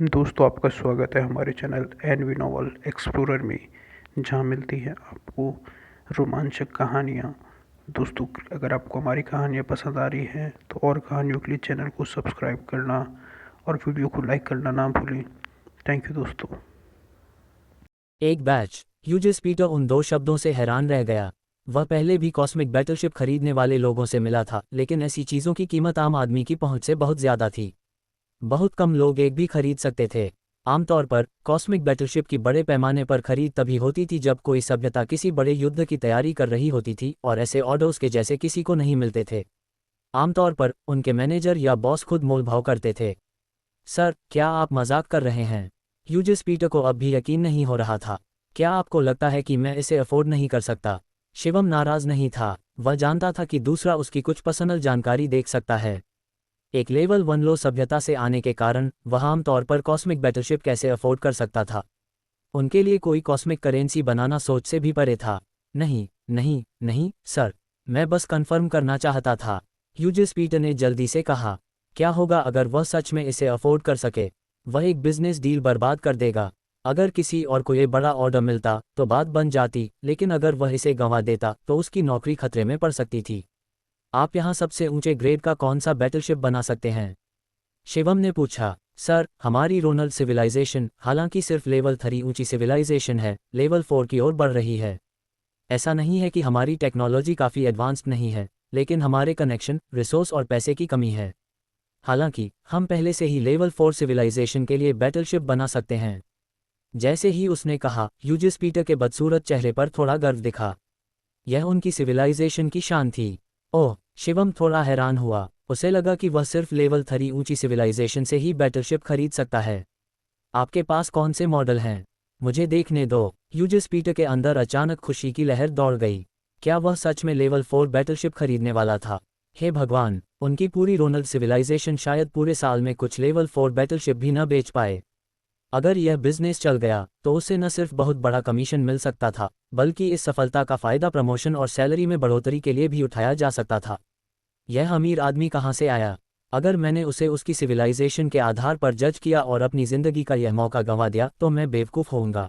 दोस्तों, आपका स्वागत है हमारे चैनल एनवी नॉवल एक्सप्लोरर में, जहां मिलती हैं आपको रोमांचक कहानियां। दोस्तों, अगर आपको हमारी कहानियां पसंद आ रही हैं तो और कहानियों के लिए चैनल को सब्सक्राइब करना और वीडियो को लाइक करना ना भूलें। थैंक यू दोस्तों। एक बैच। ह्यूजेस पीटर उन दो शब्दों से हैरान रह गया। वह पहले भी कॉस्मिक बैटलशिप खरीदने वाले लोगों से मिला था, लेकिन ऐसी चीज़ों की कीमत आम आदमी की पहुंच से बहुत ज़्यादा थी। बहुत कम लोग एक भी खरीद सकते थे। आमतौर पर कॉस्मिक बैटलशिप की बड़े पैमाने पर खरीद तभी होती थी जब कोई सभ्यता किसी बड़े युद्ध की तैयारी कर रही होती थी, और ऐसे ऑर्डर्स के जैसे किसी को नहीं मिलते थे। आमतौर पर उनके मैनेजर या बॉस खुद मोलभाव करते थे। सर, क्या आप मजाक कर रहे हैं? ह्यूजेस पीटर को अब भी यकीन नहीं हो रहा था। क्या आपको लगता है कि मैं इसे अफोर्ड नहीं कर सकता? शिवम नाराज नहीं था। वह जानता था कि दूसरा उसकी कुछ पर्सनल जानकारी देख सकता है। एक लेवल 1 लो सभ्यता से आने के कारण वह आम तौर पर कॉस्मिक बैटलशिप कैसे अफोर्ड कर सकता था? उनके लिए कोई कॉस्मिक करेंसी बनाना सोच से भी परे था। नहीं, नहीं, नहीं, सर। मैं बस कंफर्म करना चाहता था। ह्यूजेस पीटर ने जल्दी से कहा। क्या होगा अगर वह सच में इसे अफोर्ड कर सके? वह एक बिजनेस डील बर्बाद कर देगा। अगर किसी और को ये बड़ा ऑर्डर मिलता तो बात बन जाती, लेकिन अगर वह इसे गंवा देता तो उसकी नौकरी खतरे में पड़ सकती थी। आप यहाँ सबसे ऊंचे ग्रेड का कौन सा बैटलशिप बना सकते हैं? शिवम ने पूछा। सर, हमारी रोनल्ड सिविलाइजेशन, हालांकि सिर्फ लेवल 3 ऊंची सिविलाइजेशन है, लेवल 4 की ओर बढ़ रही है। ऐसा नहीं है कि हमारी टेक्नोलॉजी काफ़ी एडवांस्ड नहीं है, लेकिन हमारे कनेक्शन, रिसोर्स और पैसे की कमी है। हालांकि हम पहले से ही लेवल 4 सिविलाइजेशन के लिए बैटलशिप बना सकते हैं। जैसे ही उसने कहा, ह्यूजेस पीटर के बदसूरत चेहरे पर थोड़ा गर्व दिखा। यह उनकी सिविलाइजेशन की शान थी। ओह! शिवम थोड़ा हैरान हुआ। उसे लगा कि वह सिर्फ लेवल 3 ऊंची सिविलाइजेशन से ही बैटलशिप खरीद सकता है। आपके पास कौन से मॉडल हैं? मुझे देखने दो। ह्यूजेस पीटर के अंदर अचानक खुशी की लहर दौड़ गई। क्या वह सच में लेवल 4 बैटलशिप खरीदने वाला था? हे भगवान! उनकी पूरी रोनल्ड सिविलाइजेशन शायद पूरे साल में कुछ लेवल 4 बैटलशिप भी न बेच पाए। अगर यह बिजनेस चल गया तो उसे न सिर्फ बहुत बड़ा कमीशन मिल सकता था, बल्कि इस सफलता का फायदा प्रमोशन और सैलरी में बढ़ोतरी के लिए भी उठाया जा सकता था। यह अमीर आदमी कहाँ से आया? अगर मैंने उसे उसकी सिविलाइजेशन के आधार पर जज किया और अपनी जिंदगी का यह मौका गंवा दिया तो मैं बेवकूफ़ होऊंगा।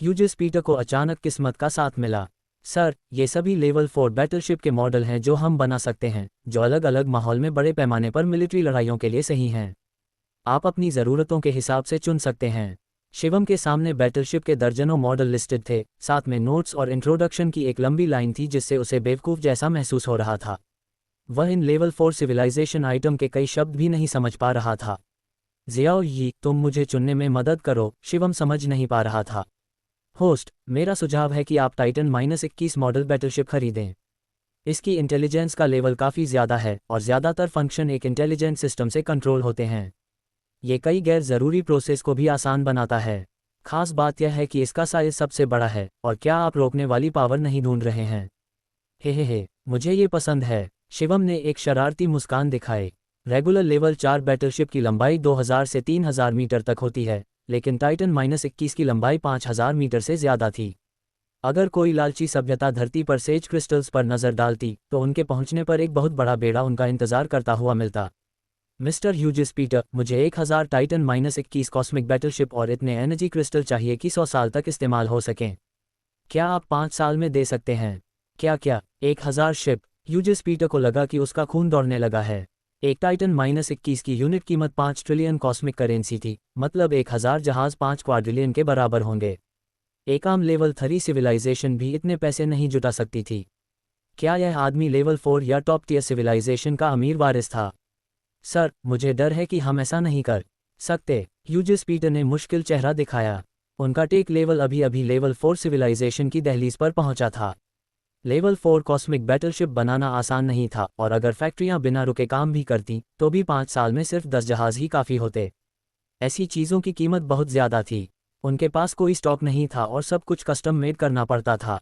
ह्यूजेस पीटर को अचानक किस्मत का साथ मिला। सर, ये सभी लेवल 4 बैटलशिप के मॉडल हैं जो हम बना सकते हैं, जो अलग अलग माहौल में बड़े पैमाने पर मिलिट्री लड़ाइयों के लिए सही हैं। आप अपनी ज़रूरतों के हिसाब से चुन सकते हैं। शिवम के सामने बैटलशिप के दर्जनों मॉडल लिस्टेड थे, साथ में नोट्स और इंट्रोडक्शन की एक लंबी लाइन थी जिससे उसे बेवकूफ़ जैसा महसूस हो रहा था। वह इन लेवल 4 सिविलाइजेशन आइटम के कई शब्द भी नहीं समझ पा रहा था। जियाओ यी, तुम मुझे चुनने में मदद करो, शिवम समझ नहीं पा रहा था। होस्ट, मेरा सुझाव है कि आप टाइटन -21 मॉडल बैटलशिप खरीदें। इसकी इंटेलिजेंस का लेवल काफ़ी ज़्यादा है और ज़्यादातर फंक्शन एक इंटेलिजेंट सिस्टम से कंट्रोल होते हैं। ये कई गैर ज़रूरी प्रोसेस को भी आसान बनाता है। खास बात यह है कि इसका साइज सबसे बड़ा है। और क्या आप रोकने वाली पावर नहीं ढूंढ रहे हैं? हे, मुझे ये पसंद है। शिवम ने एक शरारती मुस्कान दिखाई। रेगुलर लेवल 4 बैटलशिप की लंबाई 2000 से 3000 मीटर तक होती है, लेकिन टाइटन -21 की लंबाई 5000 मीटर से ज़्यादा थी। अगर कोई लालची सभ्यता धरती पर सेज क्रिस्टल्स पर नज़र डालती तो उनके पहुंचने पर एक बहुत बड़ा बेड़ा उनका इंतजार करता हुआ मिलता। मिस्टर ह्यूजेस पीटर, मुझे 1000 टाइटन -21 कॉस्मिक बैटलशिप और इतने एनर्जी क्रिस्टल चाहिए कि 100 साल तक इस्तेमाल हो सकें। क्या आप 5 साल में दे सकते हैं? क्या 1000 शिप? ह्यूजेस पीटर को लगा कि उसका खून दौड़ने लगा है। एक टाइटन -21 की यूनिट कीमत 5 ट्रिलियन कॉस्मिक करेंसी थी, मतलब 1000 जहाज 5 क्वाड्रिलियन के बराबर होंगे। एक आम लेवल 3 सिविलाइजेशन भी इतने पैसे नहीं जुटा सकती थी। क्या यह आदमी लेवल 4 या टॉप टियर सिविलाइजेशन का अमीर वारिस था? सर, मुझे डर है कि हम ऐसा नहीं कर सकते। ह्यूजेस पीटर ने मुश्किल चेहरा दिखाया। उनका टेक लेवल अभी अभी लेवल 4 सिविलाइजेशन की दहलीज पर पहुंचा था। लेवल 4 कॉस्मिक बैटलशिप बनाना आसान नहीं था, और अगर फैक्ट्रियां बिना रुके काम भी करती तो भी 5 साल में सिर्फ 10 जहाज ही काफ़ी होते। ऐसी चीज़ों की कीमत बहुत ज़्यादा थी। उनके पास कोई स्टॉक नहीं था और सब कुछ कस्टम मेड करना पड़ता था।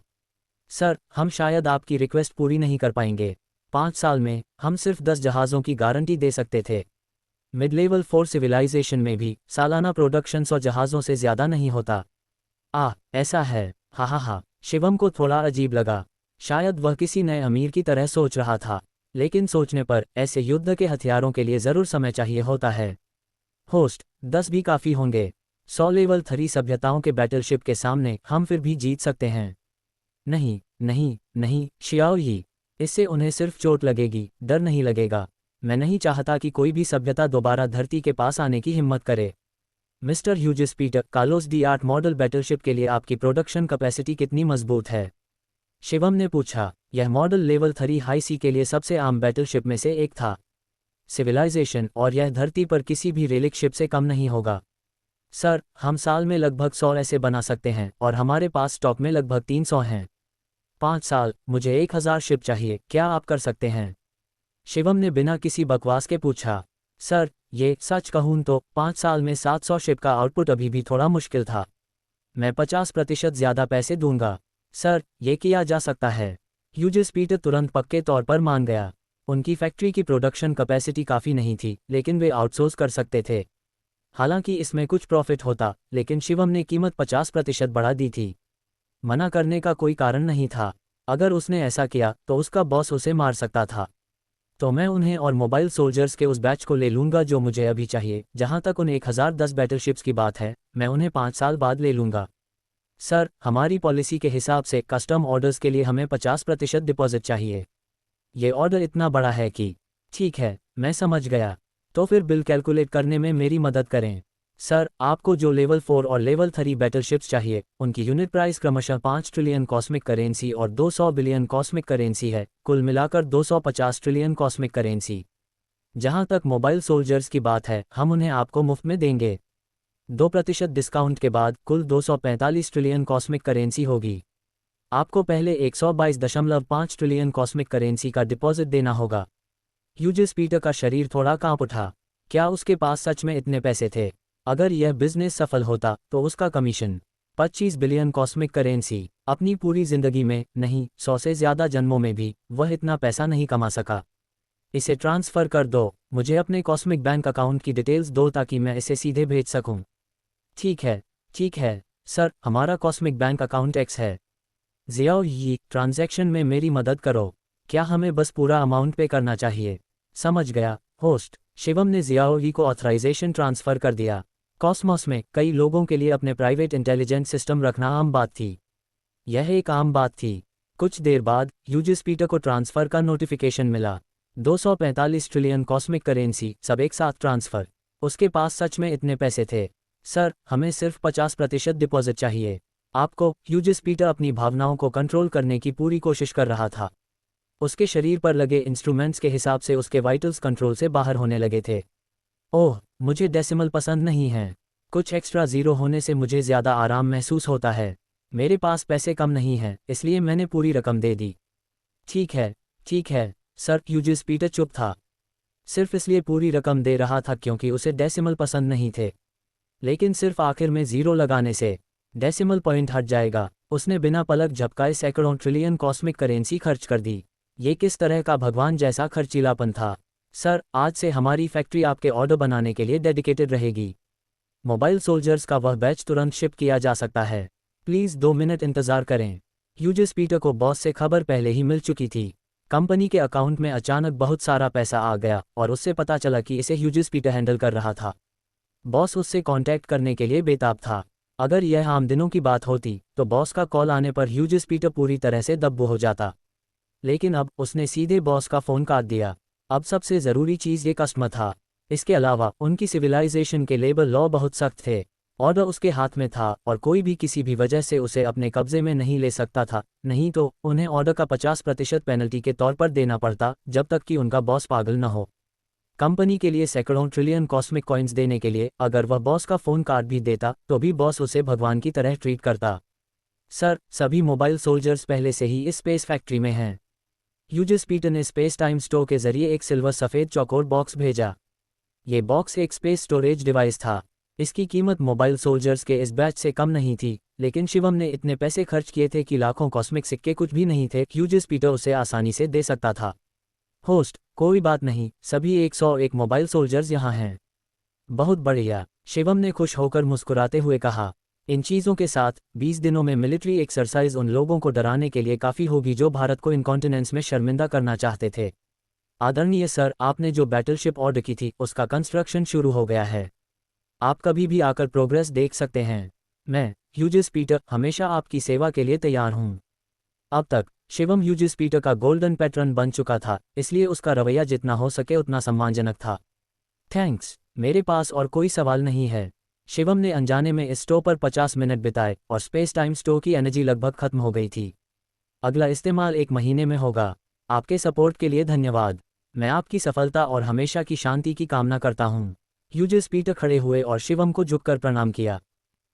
सर, हम शायद आपकी रिक्वेस्ट पूरी नहीं कर पाएंगे। 5 साल में हम सिर्फ 10 जहाज़ों की गारंटी दे सकते थे। मिड लेवल 4 सिविलाइजेशन में भी सालाना प्रोडक्शन 100 जहाज़ों से ज़्यादा नहीं होता। ऐसा है। हा, शिवम को थोड़ा अजीब लगा। शायद वह किसी नए अमीर की तरह सोच रहा था, लेकिन सोचने पर ऐसे युद्ध के हथियारों के लिए ज़रूर समय चाहिए होता है। होस्ट, 10 भी काफ़ी होंगे। 100 लेवल 3 सभ्यताओं के बैटलशिप के सामने हम फिर भी जीत सकते हैं। नहीं, नहीं, नहीं, शियाओ ही। इससे उन्हें सिर्फ चोट लगेगी, डर नहीं लगेगा। मैं नहीं चाहता कि कोई भी सभ्यता दोबारा धरती के पास आने की हिम्मत करे। Mister Hughes Peter, Carlos de 8 model battleship के लिए आपकी प्रोडक्शन कैपेसिटी कितनी मजबूत है? शिवम ने पूछा। यह मॉडल लेवल 3 हाई सी के लिए सबसे आम बैटलशिप में से एक था। सिविलाइजेशन, और यह धरती पर किसी भी रेलिक शिप से कम नहीं होगा। सर, हम साल में लगभग 100 ऐसे बना सकते हैं और हमारे पास स्टॉक में लगभग 300 हैं। 5 साल, मुझे 1000 शिप चाहिए, क्या आप कर सकते हैं? शिवम ने बिना किसी बकवास के पूछा। सर, ये सच कहूँ तो 5 साल में 700 शिप का आउटपुट अभी भी थोड़ा मुश्किल था। मैं 50% ज़्यादा पैसे दूंगा। सर, ये किया जा सकता है। ह्यूजिस पीटर तुरंत पक्के तौर पर मान गया। उनकी फैक्ट्री की प्रोडक्शन कैपेसिटी काफ़ी नहीं थी, लेकिन वे आउटसोर्स कर सकते थे। हालांकि इसमें कुछ प्रॉफिट होता, लेकिन शिवम ने कीमत 50% बढ़ा दी थी। मना करने का कोई कारण नहीं था। अगर उसने ऐसा किया तो उसका बॉस उसे मार सकता था। तो मैं उन्हें और मोबाइल सोल्जर्स के उस बैच को ले लूंगा जो मुझे अभी चाहिए। जहां तक उन 1010 बैटलशिप्स की बात है, मैं उन्हें 5 साल बाद ले लूंगा। सर, हमारी पॉलिसी के हिसाब से कस्टम ऑर्डर्स के लिए हमें 50% डिपॉजिट चाहिए। ये ऑर्डर इतना बड़ा है कि। ठीक है, मैं समझ गया। तो फिर बिल कैलकुलेट करने में मेरी मदद करें। सर, आपको जो लेवल 4 और लेवल 3 बैटलशिप्स चाहिए, उनकी यूनिट प्राइस क्रमशः 5 ट्रिलियन कॉस्मिक करेंसी और 200 बिलियन कॉस्मिक करेंसी है, कुल मिलाकर 250 ट्रिलियन कॉस्मिक करेंसी। जहां तक मोबाइल सोल्जर्स की बात है, हम उन्हें आपको मुफ्त में देंगे। 2% डिस्काउंट के बाद कुल 245 ट्रिलियन कॉस्मिक करेंसी होगी। आपको पहले 122.5 ट्रिलियन कॉस्मिक करेंसी का डिपॉजिट देना होगा। ह्यूजिस पीटर का शरीर थोड़ा कांप उठा। क्या उसके पास सच में इतने पैसे थे? अगर यह बिजनेस सफल होता तो उसका कमीशन 25 बिलियन कॉस्मिक करेंसी। अपनी पूरी जिंदगी में नहीं, 100 से ज़्यादा जन्मों में भी वह इतना पैसा नहीं कमा सका। इसे ट्रांसफ़र कर दो। मुझे अपने कॉस्मिक बैंक अकाउंट की डिटेल्स दो ताकि मैं इसे सीधे भेज सकूं। ठीक है, ठीक है, सर, हमारा कॉस्मिक बैंक अकाउंट एक्स है। जियाओ यी, ट्रांजैक्शन में मेरी मदद करो। क्या हमें बस पूरा अमाउंट पे करना चाहिए? समझ गया, होस्ट। शिवम ने जियाओ यी को ऑथराइजेशन ट्रांसफ़र कर दिया। कॉस्मोस में कई लोगों के लिए अपने प्राइवेट इंटेलिजेंस सिस्टम रखना आम बात थी। यह एक आम बात थी। कुछ देर बाद ह्यूजिस पीटर को ट्रांसफ़र का नोटिफिकेशन मिला। 245 ट्रिलियन कॉस्मिक करेंसी, सब एक साथ ट्रांसफ़र। उसके पास सच में इतने पैसे थे। सर, हमें सिर्फ 50% डिपॉजिट चाहिए। आपको। ह्यूजिस पीटर अपनी भावनाओं को कंट्रोल करने की पूरी कोशिश कर रहा था। उसके शरीर पर लगे इंस्ट्रूमेंट्स के हिसाब से उसके वाइटल्स कंट्रोल से बाहर होने लगे थे। ओह, मुझे डेसिमल पसंद नहीं है। कुछ एक्स्ट्रा ज़ीरो होने से मुझे ज़्यादा आराम महसूस होता है। मेरे पास पैसे कम नहीं हैं, इसलिए मैंने पूरी रकम दे दी। ठीक है, ठीक है, सर। ह्यूजिस पीटर चुप था। सिर्फ इसलिए पूरी रकम दे रहा था क्योंकि उसे डेसिमल पसंद नहीं थे। लेकिन सिर्फ आखिर में ज़ीरो लगाने से डेसिमल पॉइंट हट जाएगा। उसने बिना पलक झपकाए सैकड़ों ट्रिलियन कॉस्मिक करेंसी खर्च कर दी। ये किस तरह का भगवान जैसा खर्चीलापन था? सर, आज से हमारी फैक्ट्री आपके ऑर्डर बनाने के लिए डेडिकेटेड रहेगी। मोबाइल सोल्जर्स का वह बैच तुरंत शिप किया जा सकता है। प्लीज़ 2 मिनट इंतज़ार करें। ह्यूजिस पीटर को बॉस से खबर पहले ही मिल चुकी थी। कंपनी के अकाउंट में अचानक बहुत सारा पैसा आ गया और उससे पता चला कि इसे ह्यूजिस पीटर हैंडल कर रहा था। बॉस उससे कांटेक्ट करने के लिए बेताब था। अगर यह आम दिनों की बात होती तो बॉस का कॉल आने पर ह्यूजिस पीटर पूरी तरह से दब्बू हो जाता। लेकिन अब उसने सीधे बॉस का फ़ोन काट दिया। अब सबसे ज़रूरी चीज़ ये कस्टमर था। इसके अलावा उनकी सिविलाइजेशन के लेबर लॉ बहुत सख्त थे। ऑर्डर उसके हाथ में था और कोई भी किसी भी वजह से उसे अपने कब्जे में नहीं ले सकता था, नहीं तो उन्हें ऑर्डर का 50% पेनल्टी के तौर पर देना पड़ता जब तक कि उनका बॉस पागल न हो। कंपनी के लिए सैकड़ों ट्रिलियन कॉस्मिक कॉइन्स देने के लिए अगर वह बॉस का फ़ोन काट भी देता तो भी बॉस उसे भगवान की तरह ट्रीट करता। सर, सभी मोबाइल सोल्जर्स पहले से ही इस स्पेस फैक्ट्री में हैं। ह्यूजिस पीटर ने स्पेस टाइम स्टोर के जरिए एक सिल्वर सफ़ेद चौकोर बॉक्स भेजा। ये बॉक्स एक स्पेस स्टोरेज डिवाइस था। इसकी कीमत मोबाइल सोल्जर्स के इस बैच से कम नहीं थी, लेकिन शिवम ने इतने पैसे खर्च किए थे कि लाखों कॉस्मिक सिक्के कुछ भी नहीं थे। ह्यूजिस पीटर उसे आसानी से दे सकता था। होस्ट, कोई बात नहीं, सभी 101 मोबाइल सोल्जर्स यहाँ हैं। बहुत बढ़िया, शिवम ने खुश होकर मुस्कुराते हुए कहा। इन चीज़ों के साथ 20 दिनों में मिलिट्री एक्सरसाइज उन लोगों को डराने के लिए काफ़ी होगी जो भारत को इनकॉन्टिनेंस में शर्मिंदा करना चाहते थे। आदरणीय सर, आपने जो बैटलशिप ऑर्डर की थी उसका कंस्ट्रक्शन शुरू हो गया है। आप कभी भी आकर प्रोग्रेस देख सकते हैं। मैं ह्यूजिस पीटर हमेशा आपकी सेवा के लिए तैयार हूँ। अब तक शिवम ह्यूजिस पीटर का गोल्डन पैटर्न बन चुका था, इसलिए उसका रवैया जितना हो सके उतना सम्मानजनक था। थैंक्स, मेरे पास और कोई सवाल नहीं है। शिवम ने अनजाने में इस स्टोव पर 50 मिनट बिताए और स्पेस टाइम स्टोव की एनर्जी लगभग खत्म हो गई थी। अगला इस्तेमाल 1 महीने में होगा। आपके सपोर्ट के लिए धन्यवाद। मैं आपकी सफलता और हमेशा की शांति की कामना करता हूँ। ह्यूजिस पीटर खड़े हुए और शिवम को झुककर प्रणाम किया।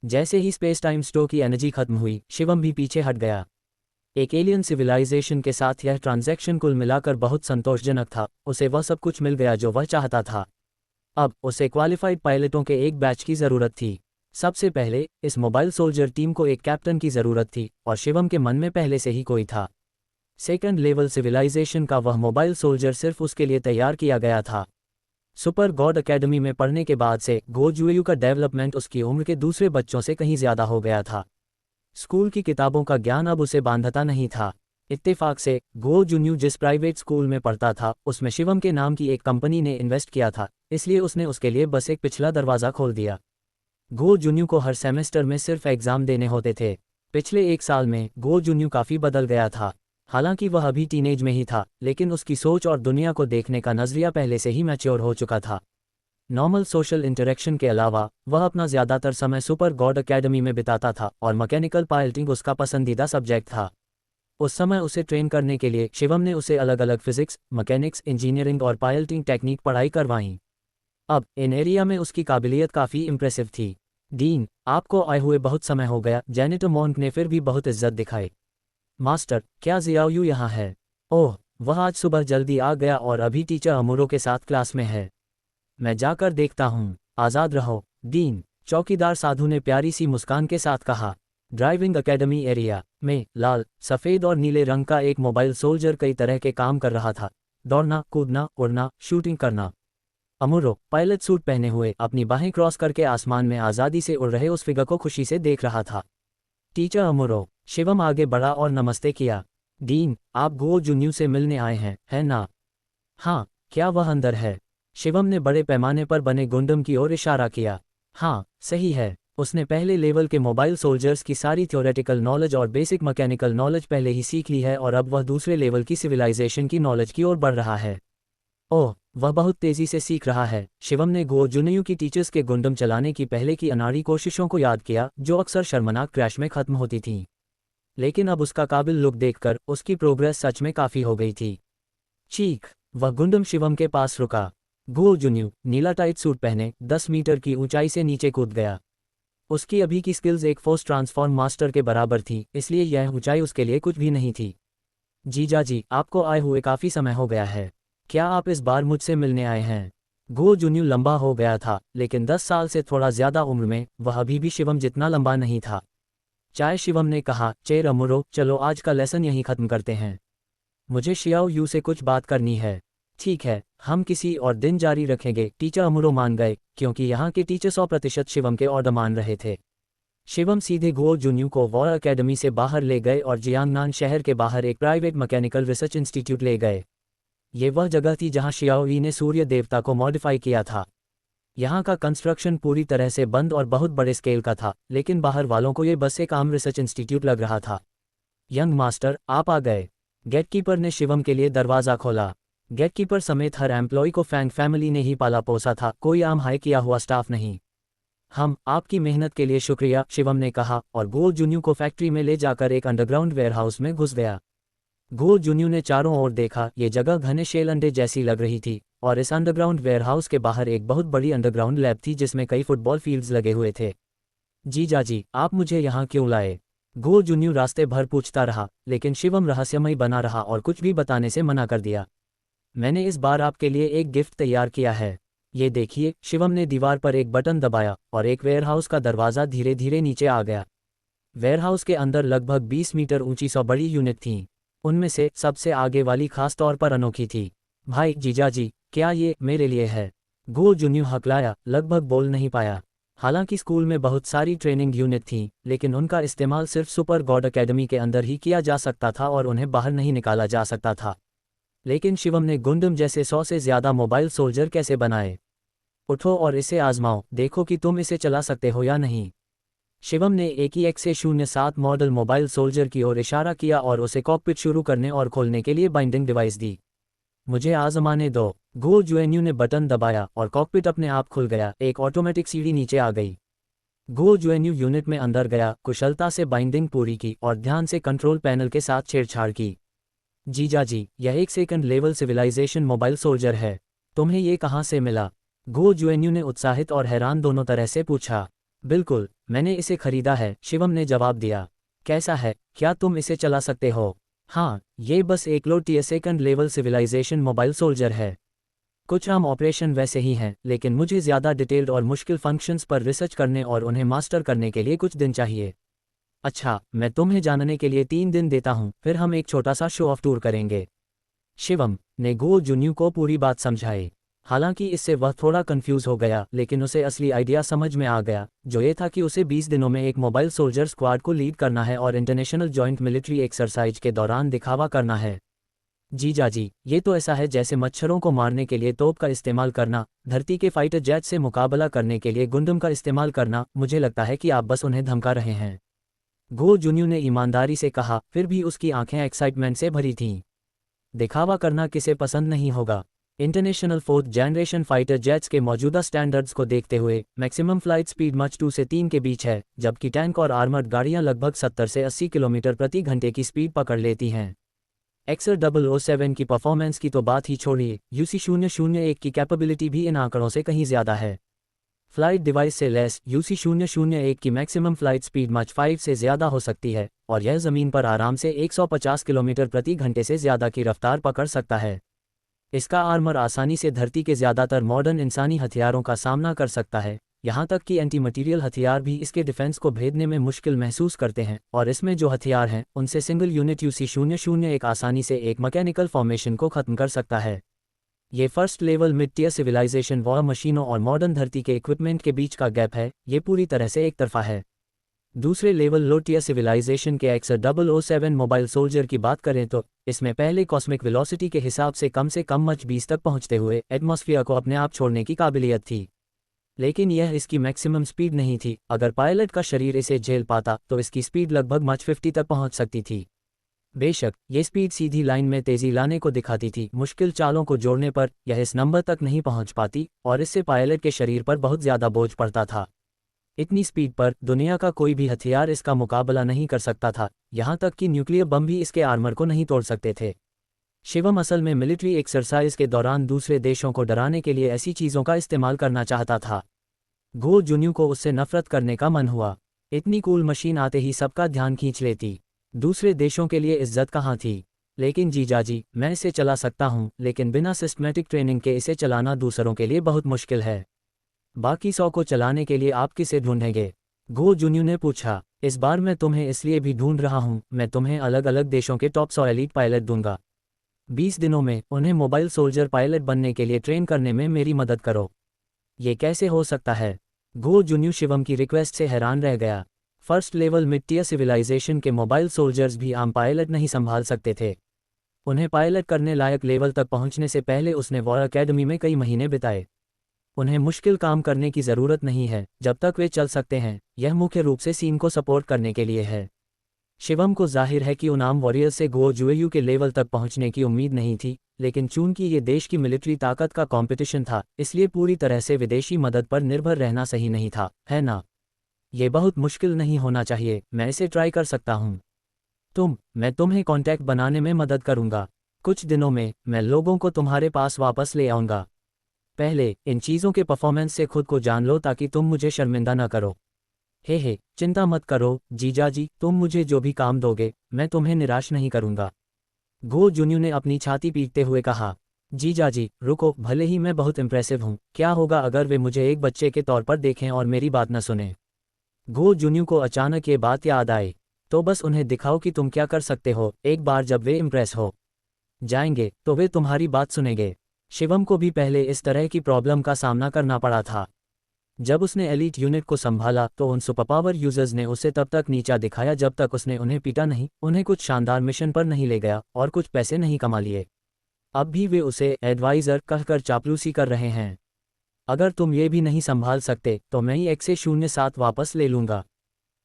जैसे ही स्पेस टाइम स्टोव की एनर्जी खत्म हुई, शिवम भी पीछे हट गया। एक एलियन सिविलाइजेशन के साथ यह ट्रांजैक्शन कुल मिलाकर बहुत संतोषजनक था। उसे वह सब कुछ मिल गया जो वह चाहता था। अब उसे क्वालिफाइड पायलटों के एक बैच की ज़रूरत थी। सबसे पहले इस मोबाइल सोल्जर टीम को एक कैप्टन की ज़रूरत थी, और शिवम के मन में पहले से ही कोई था। सेकंड लेवल सिविलाइजेशन का वह मोबाइल सोल्जर सिर्फ उसके लिए तैयार किया गया था। सुपर गॉड एकेडमी में पढ़ने के बाद से गो जुएयू का डेवलपमेंट उसकी उम्र के दूसरे बच्चों से कहीं ज़्यादा हो गया था। स्कूल की किताबों का ज्ञान अब उसे बांधता नहीं था। इत्तेफाक से गो जुन्यू जिस प्राइवेट स्कूल में पढ़ता था, उसमें शिवम के नाम की एक कंपनी ने इन्वेस्ट किया था, इसलिए उसने उसके लिए बस एक पिछला दरवाज़ा खोल दिया। गो जुन्यू को हर सेमेस्टर में सिर्फ एग्ज़ाम देने होते थे। पिछले 1 साल में गो जुन्यू काफ़ी बदल गया था। हालांकि वह अभी टीनेज में ही था, लेकिन उसकी सोच और दुनिया को देखने का नज़रिया पहले से ही मैच्योर हो चुका था। नॉर्मल सोशल इंटरेक्शन के अलावा वह अपना ज़्यादातर समय सुपर गॉड एकेडमी में बिताता था, और मैकेनिकल पायलटिंग उसका पसंदीदा सब्जेक्ट था। उस समय उसे ट्रेन करने के लिए शिवम ने उसे अलग अलग फिजिक्स, मैकेनिक्स, इंजीनियरिंग और पायलटिंग टेक्निक पढ़ाई करवाई। अब इन एरिया में उसकी काबिलियत काफ़ी इम्प्रेसिव थी। डीन, आपको आए हुए बहुत समय हो गया, जेनेटर मॉन्क ने फिर भी बहुत इज्जत दिखाई। मास्टर, क्या जियाओयू यहाँ है? ओह, वह आज सुबह जल्दी आ गया और अभी टीचर अमूरो के साथ क्लास में है। मैं जाकर देखता हूँ। आज़ाद रहो, डीन, चौकीदार साधु ने प्यारी सी मुस्कान के साथ कहा। ड्राइविंग एकेडमी एरिया में लाल, सफ़ेद और नीले रंग का एक मोबाइल सोल्जर कई तरह के काम कर रहा था। दौड़ना, कूदना, उड़ना, शूटिंग करना। अमूरो पायलट सूट पहने हुए अपनी बाहें क्रॉस करके आसमान में आज़ादी से उड़ रहे उस फिगर को खुशी से देख रहा था। टीचर अमूरो, शिवम आगे बढ़ा और नमस्ते किया। डीन, आप गो जुन्यू से मिलने आए हैं, है ना? हाँ, क्या वह अंदर है? शिवम ने बड़े पैमाने पर बने गुंडम की ओर इशारा किया। हाँ, सही है। उसने पहले लेवल के मोबाइल सोल्जर्स की सारी थ्योरेटिकल नॉलेज और बेसिक मैकेनिकल नॉलेज पहले ही सीख ली है, और अब वह दूसरे लेवल की सिविलाइजेशन की नॉलेज की ओर बढ़ रहा है। ओह, वह बहुत तेज़ी से सीख रहा है। शिवम ने गो जुन्यू की टीचर्स के गुंडम चलाने की पहले की अनाड़ी कोशिशों को याद किया, जो अक्सर शर्मनाक क्रैश में खत्म होती थीं। लेकिन अब उसका काबिल लुक देखकर उसकी प्रोग्रेस सच में काफ़ी हो गई थी। चीख, वह गुंडम शिवम के पास रुका। गो जुन्यू नीला टाइट सूट पहने 10 मीटर की ऊंचाई से नीचे कूद गया। उसकी अभी की स्किल्स एक फोर्स ट्रांसफॉर्म मास्टर के बराबर थी, इसलिए यह ऊंचाई उसके लिए कुछ भी नहीं थी। जीजा जी, आपको आए हुए काफ़ी समय हो गया है। क्या आप इस बार मुझसे मिलने आए हैं? गो जुन्यू लंबा हो गया था, लेकिन 10 साल से थोड़ा ज़्यादा उम्र में वह अभी भी शिवम जितना लंबा नहीं था। चाय, शिवम ने कहा। चेर अमूरो, चलो आज का लेसन यहीं ख़त्म करते हैं। मुझे शियाओ यू से कुछ बात करनी है। ठीक है, हम किसी और दिन जारी रखेंगे। टीचर अमूरो मान गए, क्योंकि यहाँ के टीचर 100% शिवम के ऑर्डर मान रहे थे। शिवम सीधे गो जुन्यू को वॉर एकेडमी से बाहर ले गए और जियांगनान शहर के बाहर एक प्राइवेट मैकेनिकल रिसर्च इंस्टीट्यूट ले गए। ये वह जगह थी जहाँ शियाओ यी ने सूर्य देवता को मॉडिफाई किया था। यहाँ का कंस्ट्रक्शन पूरी तरह से बंद और बहुत बड़े स्केल का था, लेकिन बाहर वालों को ये बस एक आम रिसर्च इंस्टीट्यूट लग रहा था। यंग मास्टर, आप आ गए। गेटकीपर ने शिवम के लिए दरवाज़ा खोला। गेटकीपर समेत हर एम्प्लॉय को फैंग फैमिली ने ही पाला पोसा था, कोई आम हाई किया हुआ स्टाफ नहीं। हम आपकी मेहनत के लिए शुक्रिया, शिवम ने कहा, और गो जुन्यू को फैक्ट्री में ले जाकर एक अंडरग्राउंड वेयरहाउस में घुस गया। गो जुन्यू ने चारों ओर देखा। ये जगह घने शेल अंडे जैसी लग रही थी, और इस अंडरग्राउंड वेयरहाउस के बाहर एक बहुत बड़ी अंडरग्राउंड लैब थी जिसमें कई फुटबॉल फील्ड्स लगे हुए थे। जीजा जी, आप मुझे यहाँ क्यों लाए? गो जुन्यू रास्ते भर पूछता रहा, लेकिन शिवम रहस्यमय बना रहा और कुछ भी बताने से मना कर दिया। मैंने इस बार आपके लिए एक गिफ्ट तैयार किया है। ये देखिए। शिवम ने दीवार पर एक बटन दबाया और एक वेयरहाउस का दरवाज़ा धीरे धीरे नीचे आ गया। वेयरहाउस के अंदर लगभग 20 मीटर ऊंची 100 बड़ी यूनिट थीं। उनमें से सबसे आगे वाली खास तौर पर अनोखी थी। भाई जीजा जी, क्या ये मेरे लिए है? गो जुन्यू हकलाया, लगभग बोल नहीं पाया। हालांकि स्कूल में बहुत सारी ट्रेनिंग यूनिट थीं, लेकिन उनका इस्तेमाल सिर्फ सुपर गॉड एकेडमी के अंदर ही किया जा सकता था और उन्हें बाहर नहीं निकाला जा सकता था। लेकिन शिवम ने गुंडम जैसे 100 से ज़्यादा मोबाइल सोल्जर कैसे बनाए? उठो और इसे आजमाओ, देखो कि तुम इसे चला सकते हो या नहीं। शिवम ने AKX-07 मॉडल मोबाइल सोल्जर की ओर इशारा किया और उसे कॉकपिट शुरू करने और खोलने के लिए बाइंडिंग डिवाइस दी। मुझे आजमाने दो। गो जुएन्यू ने बटन दबाया और कॉकपिट अपने आप खुल गया। एक ऑटोमेटिक सीढ़ी नीचे आ गई। गो जुएन्यू यूनिट में अंदर गया, कुशलता से बाइंडिंग पूरी की और ध्यान से कंट्रोल पैनल के साथ छेड़छाड़ की। जीजा जी, यह एक second level civilisation mobile soldier है। तुम्हें ये कहाँ से मिला? गो जुएन्यू ने उत्साहित और हैरान दोनों तरह से पूछा। बिल्कुल, मैंने इसे खरीदा है, शिवम ने जवाब दिया। कैसा है, क्या तुम इसे चला सकते हो? हाँ, ये बस एक low tier second level civilisation mobile soldier है। कुछ आम ऑपरेशन वैसे ही हैं, लेकिन मुझे ज़्यादा डिटेल्ड और मुश्किल फंक्शंस पर रिसर्च करने और उन्हें मास्टर करने के लिए कुछ दिन चाहिए। अच्छा, मैं तुम्हें जानने के लिए 3 दिन देता हूँ, फिर हम एक छोटा सा शो ऑफ टूर करेंगे। शिवम ने गो जुन्यू को पूरी बात समझाई। हालांकि इससे वह थोड़ा कंफ्यूज हो गया, लेकिन उसे असली आइडिया समझ में आ गया, जो ये था कि उसे 20 दिनों में एक मोबाइल सोल्जर स्क्वाड को लीड करना है और इंटरनेशनल जॉइंट मिलिट्री एक्सरसाइज के दौरान दिखावा करना है। जीजा जी, ये तो ऐसा है जैसे मच्छरों को मारने के लिए तोप का इस्तेमाल करना, धरती के फाइटर जेट से मुकाबला करने के लिए गुंडम का इस्तेमाल करना। मुझे लगता है कि आप बस उन्हें धमका रहे हैं। गो जुन्यू ने ईमानदारी से कहा, फिर भी उसकी आंखें एक्साइटमेंट से भरी थीं। दिखावा करना किसे पसंद नहीं होगा। International 4th generation fighter jets के मौजूदा स्टैंडर्ड्स को देखते हुए मैक्सिमम फ्लाइट स्पीड मच 2 से 3 के बीच है, जबकि टैंक और आर्मर्ड गाड़ियां लगभग 70 से 80 किलोमीटर प्रति घंटे की स्पीड पकड़ लेती हैं। XR007 की परफॉर्मेंस की तो बात ही छोड़िए, UC001 की कैपेबिलिटी भी इन आंकड़ों से कहीं ज़्यादा है। फ्लाइट डिवाइस से लेस UC001 की मैक्सिमम फ्लाइट स्पीड मच 5 से ज़्यादा हो सकती है, और यह ज़मीन पर आराम से 150 किलोमीटर प्रति घंटे से ज़्यादा की रफ्तार पकड़ सकता है। इसका आर्मर आसानी से धरती के ज़्यादातर मॉडर्न इंसानी हथियारों का सामना कर सकता है, यहाँ तक कि एंटी मटीरियल हथियार भी इसके डिफेंस को भेदने में मुश्किल महसूस करते हैं, और इसमें जो हथियार हैं उनसे सिंगल यूनिट UC001 आसानी से एक मैकेनिकल फॉर्मेशन को ख़त्म कर सकता है। ये first level mid tier civilisation war मशीनों और मॉडर्न धरती के इक्विपमेंट के बीच का गैप है, ये पूरी तरह से एक तरफा है। दूसरे लेवल लो टियर सिविलाइजेशन के XR007 मोबाइल सोल्जर की बात करें तो इसमें पहले कॉस्मिक वेलोसिटी के हिसाब से कम मच 20 तक पहुंचते हुए एटमॉस्फेयर को अपने आप छोड़ने की काबिलियत थी। लेकिन यह इसकी मैक्सिमम स्पीड नहीं थी। अगर पायलट का शरीर इसे झेल पाता तो इसकी स्पीड लगभग मच 50 तक पहुंच सकती थी। बेशक ये स्पीड सीधी लाइन में तेजी लाने को दिखाती थी, मुश्किल चालों को जोड़ने पर यह इस नंबर तक नहीं पहुंच पाती, और इससे पायलट के शरीर पर बहुत ज़्यादा बोझ पड़ता था। इतनी स्पीड पर दुनिया का कोई भी हथियार इसका मुकाबला नहीं कर सकता था, यहाँ तक कि न्यूक्लियर बम भी इसके आर्मर को नहीं तोड़ सकते थे। शिवम असल में मिलिट्री एक्सरसाइज के दौरान दूसरे देशों को डराने के लिए ऐसी चीज़ों का इस्तेमाल करना चाहता था। गो जुन्यू को उससे नफरत करने का मन हुआ। इतनी कूल मशीन आते ही सबका ध्यान खींच लेती। दूसरे देशों के लिए इज्जत कहाँ थी। लेकिन जीजाजी, मैं इसे चला सकता हूँ, लेकिन बिना सिस्टमेटिक ट्रेनिंग के इसे चलाना दूसरों के लिए बहुत मुश्किल है। बाकी 100 को चलाने के लिए आप किसे ढूंढेंगे? गो जुन्यू ने पूछा। इस बार मैं तुम्हें इसलिए भी ढूंढ रहा हूँ, मैं तुम्हें अलग अलग देशों के टॉप 100 एलीट पायलट दूंगा। 20 दिनों में उन्हें मोबाइल सोल्जर पायलट बनने के लिए ट्रेन करने में मेरी मदद करो। ये कैसे हो सकता है? गो जुन्यू शिवम की रिक्वेस्ट से हैरान रह गया। First level mid tier civilisation के मोबाइल सोल्जर्स भी आम पायलट नहीं संभाल सकते थे। उन्हें पायलट करने लायक लेवल तक पहुंचने से पहले उसने वॉर अकेडमी में कई महीने बिताए। उन्हें मुश्किल काम करने की ज़रूरत नहीं है जब तक वे चल सकते हैं। यह मुख्य रूप से सीन को सपोर्ट करने के लिए है। शिवम को जाहिर है कि उन आम वॉरियर से गो जुएयू के लेवल तक पहुंचने की उम्मीद नहीं थी, लेकिन चूंकि ये देश की मिलिट्री ताकत का कंपटीशन था, इसलिए पूरी तरह से विदेशी मदद पर निर्भर रहना सही नहीं था, है ना? ये बहुत मुश्किल नहीं होना चाहिए, मैं इसे ट्राई कर सकता हूँ। मैं तुम्हें कॉन्टैक्ट बनाने में मदद करूँगा। कुछ दिनों में मैं लोगों को तुम्हारे पास वापस ले आऊँगा। पहले इन चीज़ों के परफॉर्मेंस से खुद को जान लो ताकि तुम मुझे शर्मिंदा न करो। हे चिंता मत करो जीजाजी, तुम मुझे जो भी काम दोगे मैं तुम्हें निराश नहीं करूँगा। गो जुन्यू ने अपनी छाती पीटते हुए कहा। जीजाजी रुको, भले ही मैं बहुत इम्प्रेसिव हूँ, क्या होगा अगर वे मुझे एक बच्चे के तौर पर देखें और मेरी बात न सुने? गो जुन्यू को अचानक ये बात याद आई। तो बस उन्हें दिखाओ कि तुम क्या कर सकते हो। एक बार जब वे इम्प्रेस हो जाएंगे तो वे तुम्हारी बात सुनेंगे। शिवम को भी पहले इस तरह की प्रॉब्लम का सामना करना पड़ा था। जब उसने एलीट यूनिट को संभाला तो उन सुपरपावर यूजर्स ने उसे तब तक नीचा दिखाया जब तक उसने उन्हें पीटा नहीं, उन्हें कुछ शानदार मिशन पर नहीं ले गया और कुछ पैसे नहीं कमा लिए। अब भी वे उसे एडवाइज़र कहकर चापलूसी कर रहे हैं। अगर तुम ये भी नहीं संभाल सकते तो मैं ही XA07 वापस ले लूंगा।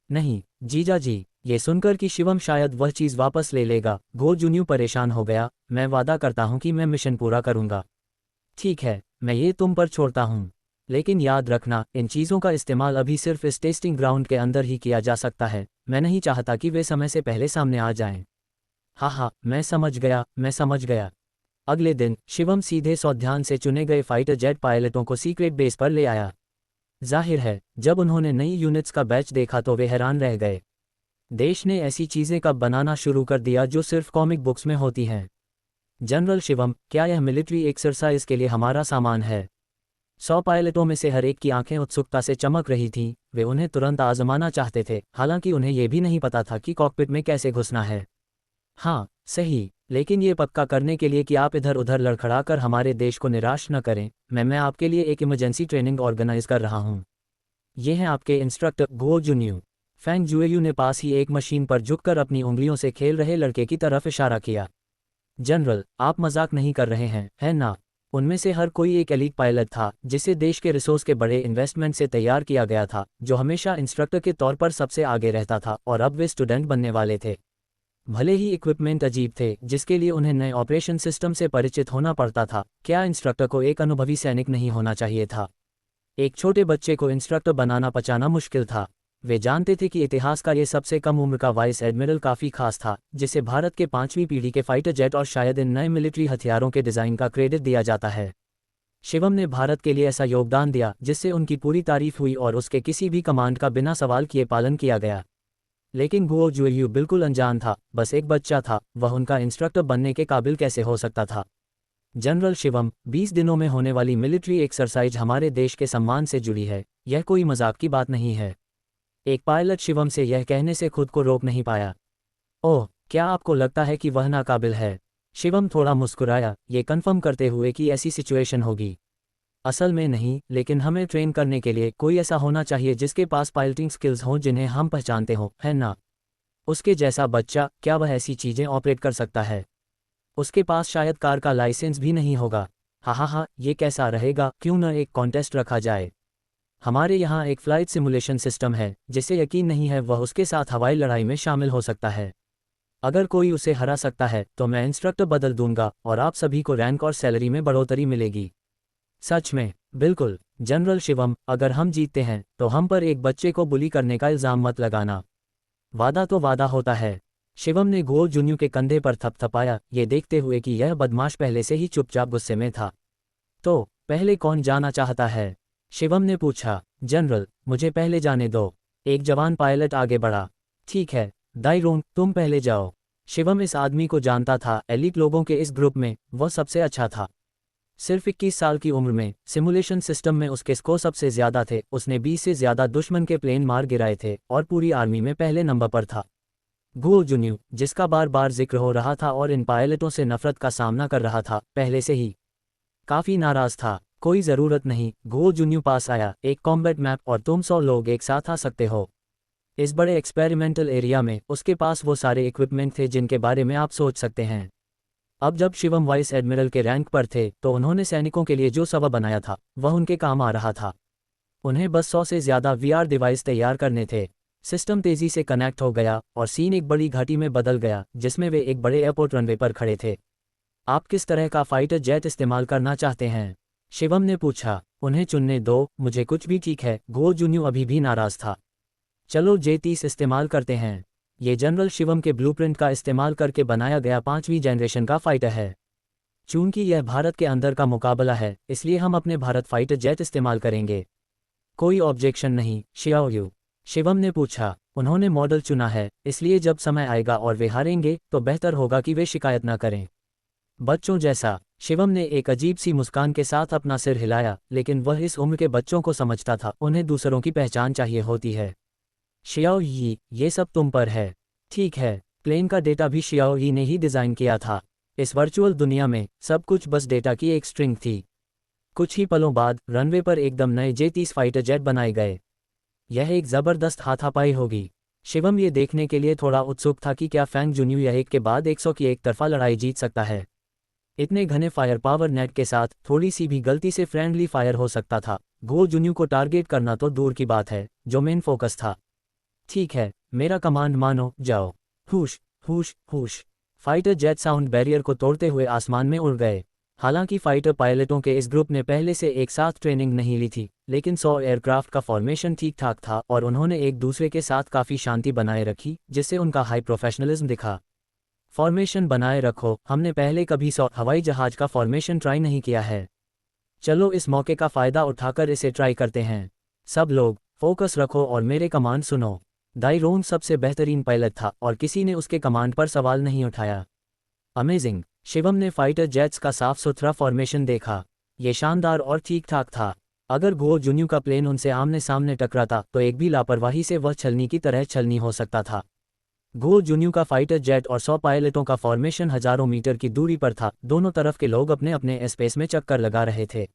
नहीं जीजा जी। ये सुनकर कि शिवम शायद वह चीज़ वापस ले लेगा, गो जूनियर परेशान हो गया। मैं वादा करता हूँ कि मैं मिशन पूरा करूंगा। ठीक है, मैं ये तुम पर छोड़ता हूँ। लेकिन याद रखना, इन चीज़ों का इस्तेमाल अभी सिर्फ इस टेस्टिंग ग्राउंड के अंदर ही किया जा सकता है। मैं नहीं चाहता कि वे समय से पहले सामने आ जाएं। हाँ हाँ, मैं समझ गया, मैं समझ गया। अगले दिन शिवम सीधे सौध्यान से चुने गए फाइटर जेट पायलटों को सीक्रेट बेस पर ले आया। जाहिर है, जब उन्होंने नई यूनिट्स का बैच देखा तो वे हैरान रह गए। देश ने ऐसी चीज़ें कब बनाना शुरू कर दिया जो सिर्फ कॉमिक बुक्स में होती हैं। जनरल शिवम, क्या यह मिलिट्री एक्सरसाइज के लिए हमारा सामान है? 100 पायलटों में से हर एक की आंखें उत्सुकता से चमक रही थीं। वे उन्हें तुरंत आजमाना चाहते थे, हालांकि उन्हें यह भी नहीं पता था कि कॉकपिट में कैसे घुसना है। हाँ सही, लेकिन ये पक्का करने के लिए कि आप इधर उधर लड़खड़ा कर हमारे देश को निराश न करें, मैं आपके लिए एक इमरजेंसी ट्रेनिंग ऑर्गेनाइज कर रहा हूँ। ये हैं आपके इंस्ट्रक्टर गो जुन्यू। फैंग जुएयू ने पास ही एक मशीन पर झुककर अपनी उंगलियों से खेल रहे लड़के की तरफ इशारा किया। जनरल, आप मजाक नहीं कर रहे हैं, है ना? उनमें से हर कोई एक एलीट पायलट था जिसे देश के रिसोर्स के बड़े इन्वेस्टमेंट से तैयार किया गया था, जो हमेशा इंस्ट्रक्टर के तौर पर सबसे आगे रहता था, और अब वे स्टूडेंट बनने वाले थे। भले ही इक्विपमेंट अजीब थे, जिसके लिए उन्हें नए ऑपरेशन सिस्टम से परिचित होना पड़ता था, क्या इंस्ट्रक्टर को एक अनुभवी सैनिक नहीं होना चाहिए था? एक छोटे बच्चे को इंस्ट्रक्टर बनाना पचाना मुश्किल था। वे जानते थे कि इतिहास का ये सबसे कम उम्र का वाइस एडमिरल काफ़ी खास था, जिसे भारत के 5वीं पीढ़ी के फाइटर जेट और शायद इन नए मिलिट्री हथियारों के डिज़ाइन का क्रेडिट दिया जाता है। शिवम ने भारत के लिए ऐसा योगदान दिया जिससे उनकी पूरी तारीफ हुई और उसके किसी भी कमांड का बिना सवाल किए पालन किया गया। लेकिन गुओ जुएयू बिल्कुल अनजान था, बस एक बच्चा था, वह उनका इंस्ट्रक्टर बनने के काबिल कैसे हो सकता था? जनरल शिवम, 20 दिनों में होने वाली मिलिट्री एक्सरसाइज हमारे देश के सम्मान से जुड़ी है, यह कोई मजाक की बात नहीं है। एक पायलट शिवम से यह कहने से खुद को रोक नहीं पाया। ओह, क्या आपको लगता है कि वह नाकाबिल है? शिवम थोड़ा मुस्कुराया, ये कन्फर्म करते हुए कि ऐसी सिचुएशन होगी। असल में नहीं, लेकिन हमें ट्रेन करने के लिए कोई ऐसा होना चाहिए जिसके पास पायलटिंग स्किल्स हों जिन्हें हम पहचानते हों, है ना? उसके जैसा बच्चा, क्या वह ऐसी चीज़ें ऑपरेट कर सकता है? उसके पास शायद कार का लाइसेंस भी नहीं होगा। हाँ, ये कैसा रहेगा, क्यों न एक कॉन्टेस्ट रखा जाए? हमारे यहाँ एक फ़्लाइट सिमुलेशन सिस्टम है, जिसे यकीन नहीं है वह उसके साथ हवाई लड़ाई में शामिल हो सकता है। अगर कोई उसे हरा सकता है तो मैं इंस्ट्रक्टर बदल दूंगा और आप सभी को रैंक और सैलरी में बढ़ोतरी मिलेगी। सच में? बिल्कुल। जनरल शिवम, अगर हम जीतते हैं तो हम पर एक बच्चे को बुली करने का इल्ज़ाम मत लगाना। वादा तो वादा होता है। शिवम ने गो जुन्यू के कंधे पर थपथपाया, ये देखते हुए कि यह बदमाश पहले से ही चुपचाप गुस्से में था। तो पहले कौन जाना चाहता है? शिवम ने पूछा। जनरल, मुझे पहले जाने दो। एक जवान पायलट आगे बढ़ा। ठीक है, दाइरोन, तुम पहले जाओ। शिवम इस आदमी को जानता था, एलीट लोगों के इस ग्रुप में वह सबसे अच्छा था। सिर्फ 21 साल की उम्र में सिमुलेशन सिस्टम में उसके स्कोर सबसे ज़्यादा थे। उसने 20 से ज़्यादा दुश्मन के प्लेन मार गिराए थे और पूरी आर्मी में पहले नंबर पर था। गुओ जुन्यू, जिसका बार बार जिक्र हो रहा था और इन पायलटों से नफरत का सामना कर रहा था, पहले से ही काफ़ी नाराज़ था। कोई ज़रूरत नहीं, गुओ जुन्यू पास आया, एक कॉम्बैट मैप और तुम 100 लोग एक साथ आ सकते हो। इस बड़े एक्सपेरिमेंटल एरिया में उसके पास वो सारे इक्विपमेंट थे जिनके बारे में आप सोच सकते हैं। अब जब शिवम वाइस एडमिरल के रैंक पर थे तो उन्होंने सैनिकों के लिए जो सबक बनाया था वह उनके काम आ रहा था। उन्हें बस 100 से ज़्यादा VR डिवाइस तैयार करने थे। सिस्टम तेज़ी से कनेक्ट हो गया और सीन एक बड़ी घाटी में बदल गया जिसमें वे एक बड़े एयरपोर्ट रनवे पर खड़े थे। आप किस तरह का फाइटर जेट इस्तेमाल करना चाहते हैं? शिवम ने पूछा। उन्हें चुनने दो, मुझे कुछ भी ठीक है। गो जुन्यू अभी भी नाराज़ था। चलो J-30 इस्तेमाल करते हैं। ये जनरल शिवम के ब्लूप्रिंट का इस्तेमाल करके बनाया गया 5वीं जनरेशन का फाइटर है। चूंकि यह भारत के अंदर का मुकाबला है, इसलिए हम अपने भारत फाइटर जेट इस्तेमाल करेंगे। कोई ऑब्जेक्शन नहीं, शियाओयू? शिवम ने पूछा। उन्होंने मॉडल चुना है, इसलिए जब समय आएगा और वे हारेंगे तो बेहतर होगा कि वे शिकायत न करें। बच्चों जैसा? शिवम ने एक अजीब सी मुस्कान के साथ अपना सिर हिलाया, लेकिन वह इस उम्र के बच्चों को समझता था, उन्हें दूसरों की पहचान चाहिए होती है। शियाओ यी, ये सब तुम पर है। ठीक है, प्लेन का डेटा भी शियाओ यी ने ही डिज़ाइन किया था। इस वर्चुअल दुनिया में सब कुछ बस डेटा की एक स्ट्रिंग थी। कुछ ही पलों बाद रनवे पर एकदम नए J-30 फाइटर जेट बनाए गए। यह एक ज़बरदस्त हाथापाई होगी। शिवम ये देखने के लिए थोड़ा उत्सुक था कि क्या फैंग जुन्यू यह एक के बाद 100 की एक तरफा लड़ाई जीत सकता है। इतने घने फायर पावर नेट के साथ थोड़ी सी भी गलती से फ्रेंडली फायर हो सकता था। गो जून्यू को टारगेट करना तो दूर की बात है, जो मेन फोकस था। ठीक है, मेरा कमांड मानो, जाओ। हुश हुश हुश। फाइटर जेट साउंड बैरियर को तोड़ते हुए आसमान में उड़ गए। हालांकि फाइटर पायलटों के इस ग्रुप ने पहले से एक साथ ट्रेनिंग नहीं ली थी, लेकिन 100 एयरक्राफ्ट का फॉर्मेशन ठीक ठाक था और उन्होंने एक दूसरे के साथ काफ़ी शांति बनाए रखी, जिससे उनका हाई प्रोफेशनलिज्म दिखा। फॉर्मेशन बनाए रखो, हमने पहले कभी 100 हवाई जहाज का फॉर्मेशन ट्राई नहीं किया है। चलो इस मौके का फ़ायदा उठाकर इसे ट्राई करते हैं। सब लोग फोकस रखो और मेरे कमांड सुनो। दाइरोन सबसे बेहतरीन पायलट था और किसी ने उसके कमांड पर सवाल नहीं उठाया। अमेजिंग। शिवम ने फाइटर जेट्स का साफ सुथरा फॉर्मेशन देखा। ये शानदार और ठीक ठाक था। अगर गो जून्यू का प्लेन उनसे आमने सामने टकराता तो एक भी लापरवाही से वह छलनी की तरह छलनी हो सकता था। गो जून्यू का फाइटर जेट और 100 पायलटों का फॉर्मेशन हजारों मीटर की दूरी पर था। दोनों तरफ के लोग अपने अपने स्पेस में चक्कर लगा रहे थे।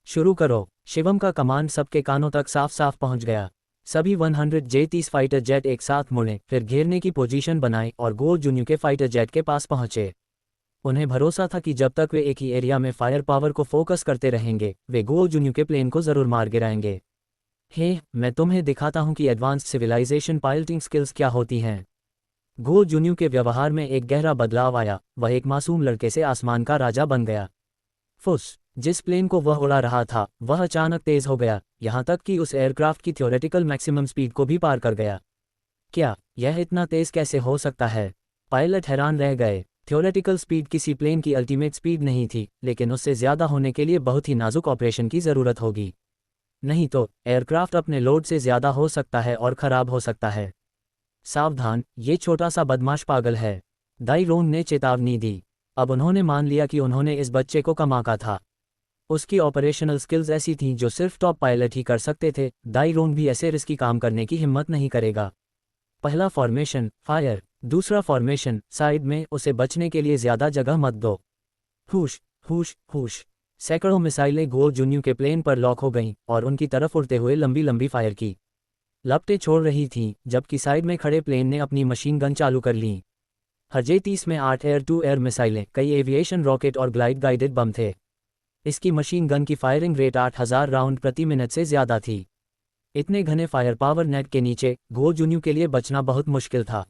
शुरू करो। शिवम का कमांड सबके कानों तक साफ साफ पहुंच गया। सभी 130 फाइटर जेट एक साथ मुड़े, फिर घेरने की पोजीशन बनाई और गो जून्यू के फाइटर जेट के पास पहुंचे। उन्हें भरोसा था कि जब तक वे एक ही एरिया में फायर पावर को फोकस करते रहेंगे, वे गो जून्यू के प्लेन को जरूर मार गिराएंगे। हे, मैं तुम्हें दिखाता हूं कि एडवांस्ड सिविलाइजेशन पायलटिंग स्किल्स क्या होती हैं। गो जून्यू के व्यवहार में एक गहरा बदलाव आया। वह एक मासूम लड़के से आसमान का राजा बन गया। फुस। जिस प्लेन को वह उड़ा रहा था वह अचानक तेज हो गया, यहाँ तक कि उस एयरक्राफ्ट की थ्योरेटिकल मैक्सिमम स्पीड को भी पार कर गया। क्या यह इतना तेज कैसे हो सकता है? पायलट हैरान रह गए। थ्योरेटिकल स्पीड किसी प्लेन की अल्टीमेट स्पीड नहीं थी, लेकिन उससे ज़्यादा होने के लिए बहुत ही नाजुक ऑपरेशन की ज़रूरत होगी। नहीं तो एयरक्राफ्ट अपने लोड से ज़्यादा हो सकता है और ख़राब हो सकता है। सावधान, ये छोटा सा बदमाश पागल है। दाइरोन ने चेतावनी दी। अब उन्होंने मान लिया कि उन्होंने इस बच्चे को कमाका था। उसकी ऑपरेशनल स्किल्स ऐसी थीं जो सिर्फ टॉप पायलट ही कर सकते थे। दाइरोन भी ऐसे रिस्की काम करने की हिम्मत नहीं करेगा। पहला फॉर्मेशन, फायर। दूसरा फॉर्मेशन, साइड में। उसे बचने के लिए ज़्यादा जगह मत दो। हुश हुश हुश। सैकड़ों मिसाइलें गो जून्यू के प्लेन पर लॉक हो गईं और उनकी तरफ उड़ते हुए लंबी लंबी फायर की लपटें छोड़ रही थीं, जबकि साइड में खड़े प्लेन ने अपनी मशीन गन चालू कर लीं। हर J-30 में 8 एयर टू एयर मिसाइलें, कई एविएशन रॉकेट और ग्लाइड गाइडेड बम थे। इसकी मशीन गन की फायरिंग रेट 8000 राउंड प्रति मिनट से ज़्यादा थी। इतने घने फायर पावर नेट के नीचे गो जून्यू के लिए बचना बहुत मुश्किल था।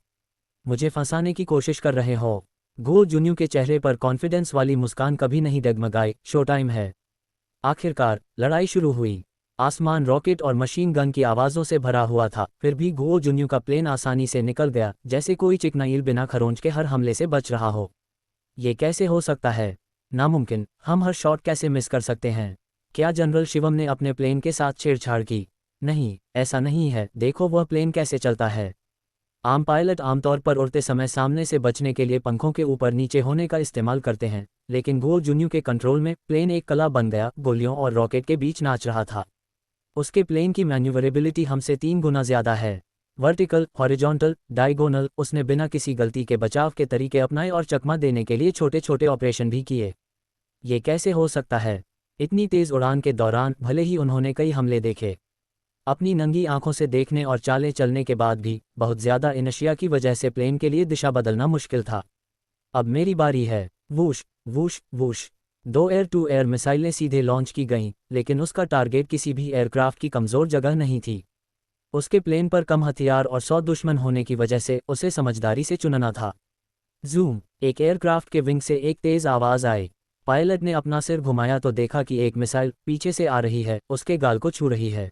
मुझे फंसाने की कोशिश कर रहे हो? गो जून्यू के चेहरे पर कॉन्फिडेंस वाली मुस्कान कभी नहीं डगमगाई। शो टाइम है। आखिरकार लड़ाई शुरू हुई। आसमान रॉकेट और मशीन गन की आवाज़ों से भरा हुआ था, फिर भी गो जून्यू का प्लेन आसानी से निकल गया, जैसे कोई चिकनाईल बिना खरोंच के हर हमले से बच रहा हो। ये कैसे हो सकता है? नामुमकिन। हम हर शॉट कैसे मिस कर सकते हैं? क्या जनरल शिवम ने अपने प्लेन के साथ छेड़छाड़ की? नहीं, ऐसा नहीं है। देखो वह प्लेन कैसे चलता है। आम पायलट आमतौर पर उड़ते समय सामने से बचने के लिए पंखों के ऊपर नीचे होने का इस्तेमाल करते हैं, लेकिन गो जून्यू के कंट्रोल में प्लेन एक कला बन गया, गोलियों और रॉकेट के बीच नाच रहा था। उसके प्लेन की मैन्यूवरेबिलिटी हमसे 3 गुना ज़्यादा है। Vertical, horizontal, diagonal. उसने बिना किसी गलती के बचाव के तरीके अपनाए और चकमा देने के लिए छोटे छोटे ऑपरेशन भी किए। ये कैसे हो सकता है? इतनी तेज़ उड़ान के दौरान भले ही उन्होंने कई हमले देखे, अपनी नंगी आंखों से देखने और चालें चलने के बाद भी बहुत ज़्यादा इनर्शिया की वजह से प्लेन के लिए दिशा बदलना मुश्किल था। अब मेरी बारी है। Whoosh whoosh whoosh. 2 air to air मिसाइलें सीधे लॉन्च की गईं, लेकिन उसका टारगेट किसी भी एयरक्राफ्ट की कमज़ोर जगह नहीं थी। उसके प्लेन पर कम हथियार और 100 दुश्मन होने की वजह से उसे समझदारी से चुनना था। जूम। एक एयरक्राफ्ट के विंग से एक तेज़ आवाज़ आई। पायलट ने अपना सिर घुमाया तो देखा कि एक मिसाइल पीछे से आ रही है, उसके गाल को छू रही है।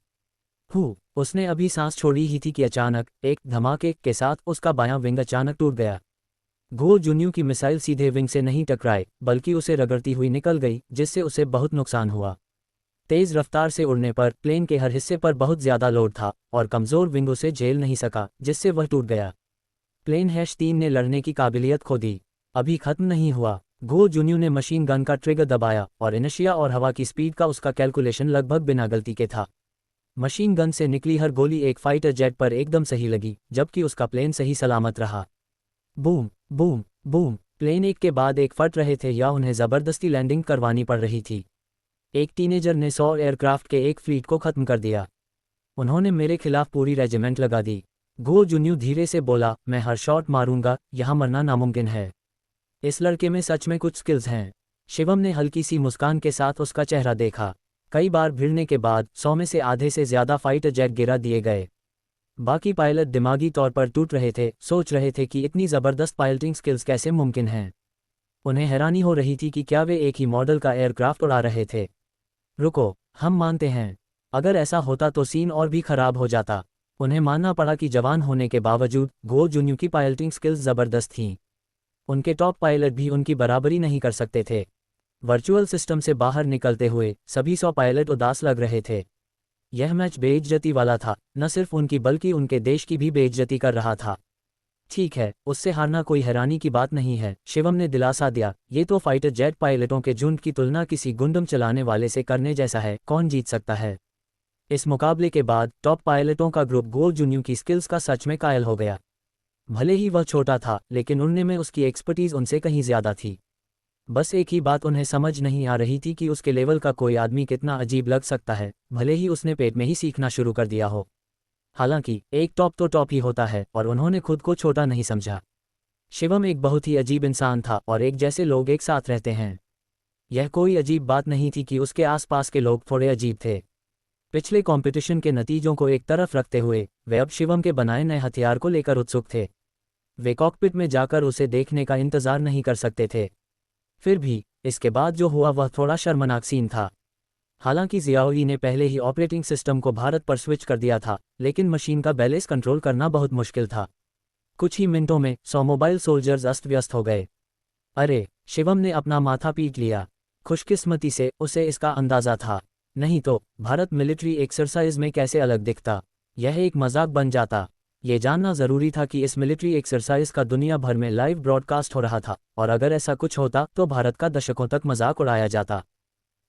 उसने अभी सांस छोड़ी ही थी कि अचानक एक धमाके के साथ उसका बायां विंग अचानक टूट गया। गो जून्यू की मिसाइल सीधे विंग से नहीं टकराई, बल्कि उसे रगड़ती हुई निकल गई, जिससे उसे बहुत नुकसान हुआ। तेज़ रफ्तार से उड़ने पर प्लेन के हर हिस्से पर बहुत ज़्यादा लोड था और कमज़ोर विंग उसे झेल नहीं सका, जिससे वह टूट गया। प्लेन -3 ने लड़ने की काबिलियत खो दी। अभी खत्म नहीं हुआ। गो जून्यू ने मशीन गन का ट्रिगर दबाया और इनर्शिया और हवा की स्पीड का उसका कैलकुलेशन लगभग बिना गलती के था। मशीन गन से निकली हर गोली एक फाइटर जेट पर एकदम सही लगी, जबकि उसका प्लेन सही सलामत रहा। Boom boom boom. प्लेन एक के बाद एक फट रहे थे या उन्हें ज़बरदस्ती लैंडिंग करवानी पड़ रही थी। एक टीनेजर ने 100 एयरक्राफ्ट के एक फ्लीट को ख़त्म कर दिया। उन्होंने मेरे खिलाफ पूरी रेजिमेंट लगा दी। गो जून्यू धीरे से बोला, मैं हर शॉट मारूंगा, यहाँ मरना नामुमकिन है। इस लड़के में सच में कुछ स्किल्स हैं। शिवम ने हल्की सी मुस्कान के साथ उसका चेहरा देखा। कई बार भिड़ने के बाद 100 में से आधे से ज़्यादा फाइटर जेट गिरा दिए गए। बाकी पायलट दिमागी तौर पर टूट रहे थे, सोच रहे थे कि इतनी ज़बरदस्त पायलटिंग स्किल्स कैसे मुमकिन हैं। उन्हें हैरानी हो रही थी कि क्या वे एक ही मॉडल का एयरक्राफ्ट उड़ा रहे थे। रुको, हम मानते हैं। अगर ऐसा होता तो सीन और भी खराब हो जाता। उन्हें मानना पड़ा कि जवान होने के बावजूद गो जुन्यू की पायलटिंग स्किल्स ज़बरदस्त थीं। उनके टॉप पायलट भी उनकी बराबरी नहीं कर सकते थे। वर्चुअल सिस्टम से बाहर निकलते हुए सभी 100 पायलट उदास लग रहे थे। यह मैच बेइज्जती वाला था, न सिर्फ उनकी बल्कि उनके देश की भी बेइज्जती कर रहा था। ठीक है, उससे हारना कोई हैरानी की बात नहीं है, शिवम ने दिलासा दिया। ये तो फाइटर जेट पायलटों के झुंड की तुलना किसी गुंडम चलाने वाले से करने जैसा है, कौन जीत सकता है। इस मुकाबले के बाद टॉप पायलटों का ग्रुप गो जुन्यू की स्किल्स का सच में कायल हो गया। भले ही वह छोटा था, लेकिन उड़ने में उसकी एक्सपर्टीज उनसे कहीं ज्यादा थी। बस एक ही बात उन्हें समझ नहीं आ रही थी कि उसके लेवल का कोई आदमी कितना अजीब लग सकता है, भले ही उसने पेट में ही सीखना शुरू कर दिया हो। हालांकि एक टॉप तो टॉप ही होता है, और उन्होंने खुद को छोटा नहीं समझा। शिवम एक बहुत ही अजीब इंसान था, और एक जैसे लोग एक साथ रहते हैं। यह कोई अजीब बात नहीं थी कि उसके आसपास के लोग थोड़े अजीब थे। पिछले कंपटीशन के नतीजों को एक तरफ रखते हुए वे अब शिवम के बनाए नए हथियार को लेकर उत्सुक थे। वे कॉकपिट में जाकर उसे देखने का इंतजार नहीं कर सकते थे। फिर भी इसके बाद जो हुआ वह थोड़ा शर्मनाक सीन था। हालांकि जियाओई ने पहले ही ऑपरेटिंग सिस्टम को भारत पर स्विच कर दिया था, लेकिन मशीन का बैलेंस कंट्रोल करना बहुत मुश्किल था। कुछ ही मिनटों में 100 मोबाइल सोल्जर्स अस्त व्यस्त हो गए। अरे, शिवम ने अपना माथा पीट लिया। खुशकिस्मती से उसे इसका अंदाजा था, नहीं तो भारत मिलिट्री एक्सरसाइज में कैसे अलग दिखता। यह एक मजाक बन जाता। ये जानना ज़रूरी था कि इस मिलिट्री एक्सरसाइज का दुनिया भर में लाइव ब्रॉडकास्ट हो रहा था, और अगर ऐसा कुछ होता तो भारत का दशकों तक मजाक उड़ाया जाता।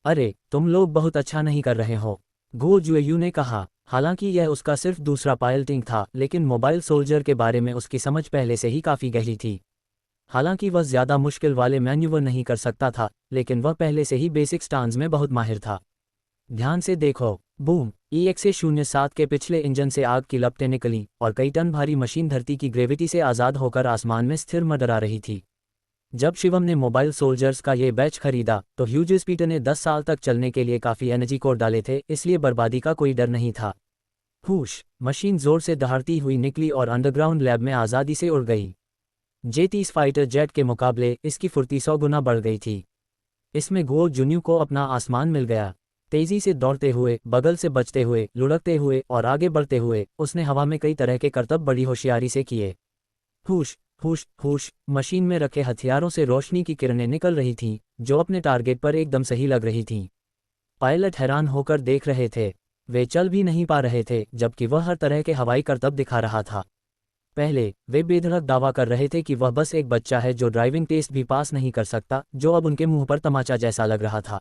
अरे, तुम लोग बहुत अच्छा नहीं कर रहे हो, गो जुएयू ने कहा। हालांकि यह उसका सिर्फ दूसरा पायलटिंग था, लेकिन मोबाइल सोल्जर के बारे में उसकी समझ पहले से ही काफ़ी गहरी थी। हालांकि वह ज़्यादा मुश्किल वाले मैन्यूवर नहीं कर सकता था, लेकिन वह पहले से ही बेसिक स्टांस में बहुत माहिर था। ध्यान से देखो, बूम। EXA-07 के पिछले इंजन से आग की लपटें निकलीं, और कई टन भारी मशीन धरती की ग्रेविटी से आज़ाद होकर आसमान में स्थिर मंडरा रही थी। जब शिवम ने मोबाइल सोल्जर्स का ये बैच खरीदा तो ह्यूजेस पीटर ने 10 साल तक चलने के लिए काफ़ी एनर्जी कोड डाले थे, इसलिए बर्बादी का कोई डर नहीं था। हुश, मशीन जोर से दहाड़ती हुई निकली और अंडरग्राउंड लैब में आज़ादी से उड़ गई। J-30 फाइटर जेट के मुकाबले इसकी फुर्ती 100 गुना बढ़ गई थी। इसमें गो जुन्यू को अपना आसमान मिल गया। तेजी से दौड़ते हुए, बगल से बचते हुए, लुढ़कते हुए और आगे बढ़ते हुए उसने हवा में कई तरह के करतब बड़ी होशियारी से किए। हुश हुश हुश, मशीन में रखे हथियारों से रोशनी की किरणें निकल रही थीं, जो अपने टारगेट पर एकदम सही लग रही थीं। पायलट हैरान होकर देख रहे थे। वे चल भी नहीं पा रहे थे, जबकि वह हर तरह के हवाई करतब दिखा रहा था। पहले वे बेधड़क दावा कर रहे थे कि वह बस एक बच्चा है जो ड्राइविंग टेस्ट भी पास नहीं कर सकता, जो अब उनके मुंह पर तमाचा जैसा लग रहा था।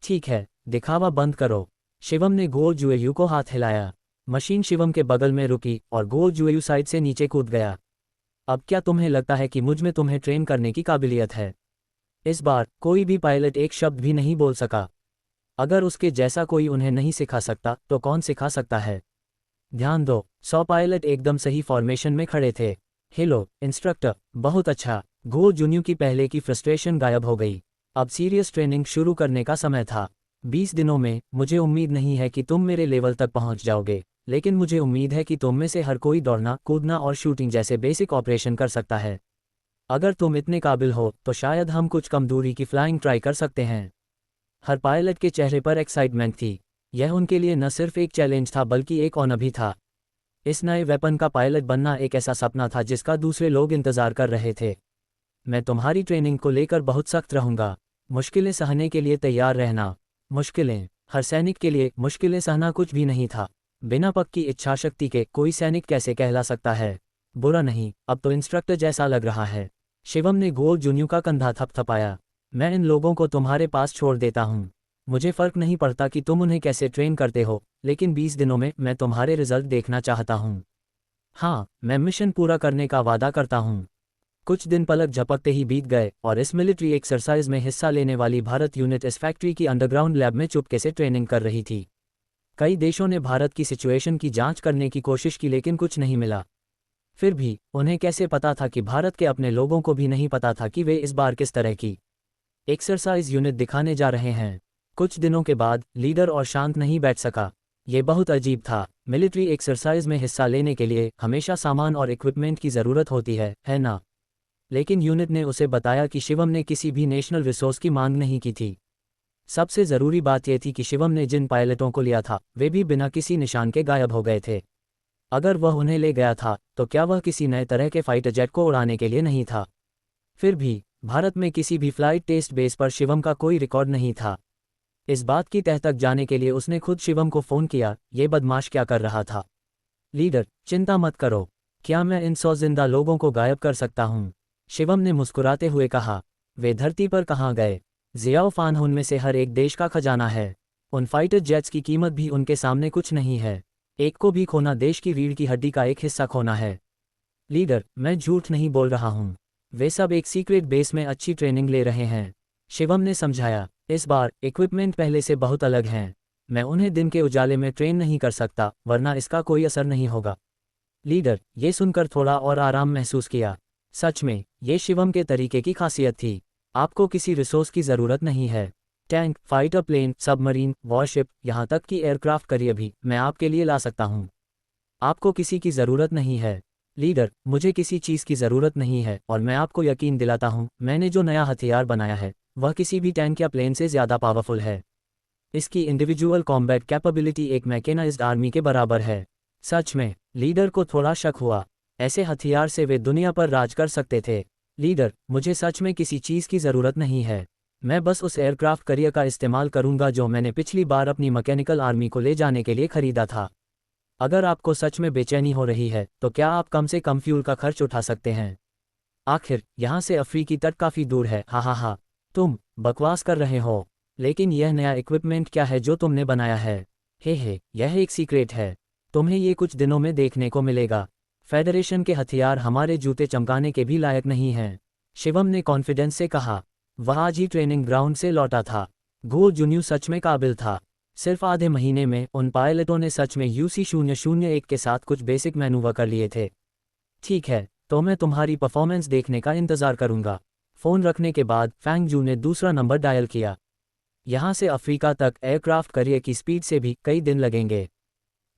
ठीक है, दिखावा बंद करो। शिवम ने गो जुएयू को हाथ हिलाया। मशीन शिवम के बगल में रुकी और गो जुएयू साइड से नीचे कूद गया। अब क्या तुम्हें लगता है कि मुझ में तुम्हें ट्रेन करने की काबिलियत है? इस बार कोई भी पायलट एक शब्द भी नहीं बोल सका। अगर उसके जैसा कोई उन्हें नहीं सिखा सकता तो कौन सिखा सकता है? ध्यान दो, 100 पायलट एकदम सही फॉर्मेशन में खड़े थे। हेलो इंस्ट्रक्टर, बहुत अच्छा। गो जुन्यू की पहले की फ्रस्ट्रेशन गायब हो गई। अब सीरियस ट्रेनिंग शुरू करने का समय था। 20 दिनों में मुझे उम्मीद नहीं है कि तुम मेरे लेवल तक पहुंच जाओगे, लेकिन मुझे उम्मीद है कि तुम में से हर कोई दौड़ना, कूदना और शूटिंग जैसे बेसिक ऑपरेशन कर सकता है। अगर तुम इतने काबिल हो तो शायद हम कुछ कम दूरी की फ्लाइंग ट्राई कर सकते हैं। हर पायलट के चेहरे पर एक्साइटमेंट थी। यह उनके लिए न सिर्फ एक चैलेंज था बल्कि एक ऑनर भी था। इस नए वेपन का पायलट बनना एक ऐसा सपना था जिसका दूसरे लोग इंतजार कर रहे थे। मैं तुम्हारी ट्रेनिंग को लेकर बहुत सख्त रहूंगा। मुश्किलें सहने के लिए तैयार रहना। मुश्किलें, हर सैनिक के लिए मुश्किलें सहना कुछ भी नहीं था। बिना पक्की इच्छाशक्ति के कोई सैनिक कैसे कहला सकता है? बुरा नहीं, अब तो इंस्ट्रक्टर जैसा लग रहा है। शिवम ने गो जुन्यू का कंधा थपथपाया। मैं इन लोगों को तुम्हारे पास छोड़ देता हूँ। मुझे फर्क नहीं पड़ता कि तुम उन्हें कैसे ट्रेन करते हो, लेकिन 20 दिनों में मैं तुम्हारे रिजल्ट देखना चाहता हूँ। हाँ, मैं मिशन पूरा करने का वादा करता हूँ। कुछ दिन पलक झपकते ही बीत गए और इस मिलिट्री एक्सरसाइज में हिस्सा लेने वाली भारत यूनिट इस फैक्ट्री की अंडरग्राउंड लैब में चुपके से ट्रेनिंग कर रही थी। कई देशों ने भारत की सिचुएशन की जांच करने की कोशिश की, लेकिन कुछ नहीं मिला। फिर भी उन्हें कैसे पता था कि भारत के अपने लोगों को भी नहीं पता था कि वे इस बार किस तरह की एक्सरसाइज यूनिट दिखाने जा रहे हैं। कुछ दिनों के बाद लीडर और शांत नहीं बैठ सका। ये बहुत अजीब था। मिलिट्री एक्सरसाइज में हिस्सा लेने के लिए हमेशा सामान और इक्विपमेंट की ज़रूरत होती है ना? लेकिन यूनिट ने उसे बताया कि शिवम ने किसी भी नेशनल रिसोर्स की मांग नहीं की थी। सबसे ज़रूरी बात यह थी कि शिवम ने जिन पायलटों को लिया था वे भी बिना किसी निशान के गायब हो गए थे। अगर वह उन्हें ले गया था तो क्या वह किसी नए तरह के फाइटर जेट को उड़ाने के लिए नहीं था? फिर भी भारत में किसी भी फ्लाइट टेस्ट बेस पर शिवम का कोई रिकॉर्ड नहीं था। इस बात की तह तक जाने के लिए उसने खुद शिवम को फ़ोन किया। ये बदमाश क्या कर रहा था? लीडर, चिंता मत करो। क्या मैं इन 100 जिंदा लोगों को गायब कर सकता हूँ? शिवम ने मुस्कुराते हुए कहा। वे धरती पर कहाँ गए? जियाओ फान उनमें से हर एक देश का खजाना है। उन फाइटर जेट्स की कीमत भी उनके सामने कुछ नहीं है। एक को भी खोना देश की रीढ़ की हड्डी का एक हिस्सा खोना है। लीडर, मैं झूठ नहीं बोल रहा हूँ। वे सब एक सीक्रेट बेस में अच्छी ट्रेनिंग ले रहे हैं, शिवम ने समझाया। इस बार इक्विपमेंट पहले से बहुत अलग हैं। मैं उन्हें दिन के उजाले में ट्रेन नहीं कर सकता, वरना इसका कोई असर नहीं होगा। लीडर, ये सुनकर थोड़ा और आराम महसूस किया। सच में, ये शिवम के तरीके की खासियत थी। आपको किसी रिसोर्स की ज़रूरत नहीं है। Tank, fighter plane, submarine, warship, यहाँ तक कि एयरक्राफ्ट करियर भी मैं आपके लिए ला सकता हूँ। आपको किसी की ज़रूरत नहीं है। लीडर, मुझे किसी चीज़ की ज़रूरत नहीं है और मैं आपको यकीन दिलाता हूँ, मैंने जो नया हथियार बनाया है वह किसी भी टैंक या प्लेन से ज़्यादा पावरफुल है। इसकी इंडिविजुअल कॉम्बैट कैपेबिलिटी एक मैकेनाइज्ड आर्मी के बराबर है। सच में, लीडर को थोड़ा शक हुआ। ऐसे हथियार से वे दुनिया पर राज कर सकते थे। लीडर, मुझे सच में किसी चीज़ की ज़रूरत नहीं है। मैं बस उस एयरक्राफ्ट करियर का इस्तेमाल करूंगा जो मैंने पिछली बार अपनी मैकेनिकल आर्मी को ले जाने के लिए खरीदा था। अगर आपको सच में बेचैनी हो रही है तो क्या आप कम से कम फ्यूल का खर्च उठा सकते हैं? आखिर यहाँ से अफ्रीकी तट काफ़ी दूर है। हा हा हा, तुम बकवास कर रहे हो। लेकिन यह नया इक्विपमेंट क्या है जो तुमने बनाया है? हे, यह एक सीक्रेट है। तुम्हें ये कुछ दिनों में देखने को मिलेगा। फेडरेशन के हथियार हमारे जूते चमकाने के भी लायक नहीं हैं, शिवम ने कॉन्फिडेंस से कहा। वह आज ही ट्रेनिंग ग्राउंड से लौटा था। गो जुन्यू सच में काबिल था। सिर्फ आधे महीने में उन पायलटों ने सच में UC-001 के साथ कुछ बेसिक मैनूवर कर लिए थे। ठीक है, तो मैं तुम्हारी परफॉर्मेंस देखने का इंतज़ार करूंगा। फ़ोन रखने के बाद फैंग जू ने दूसरा नंबर डायल किया। यहाँ से अफ्रीका तक एयरक्राफ्ट करियर की स्पीड से भी कई दिन लगेंगे।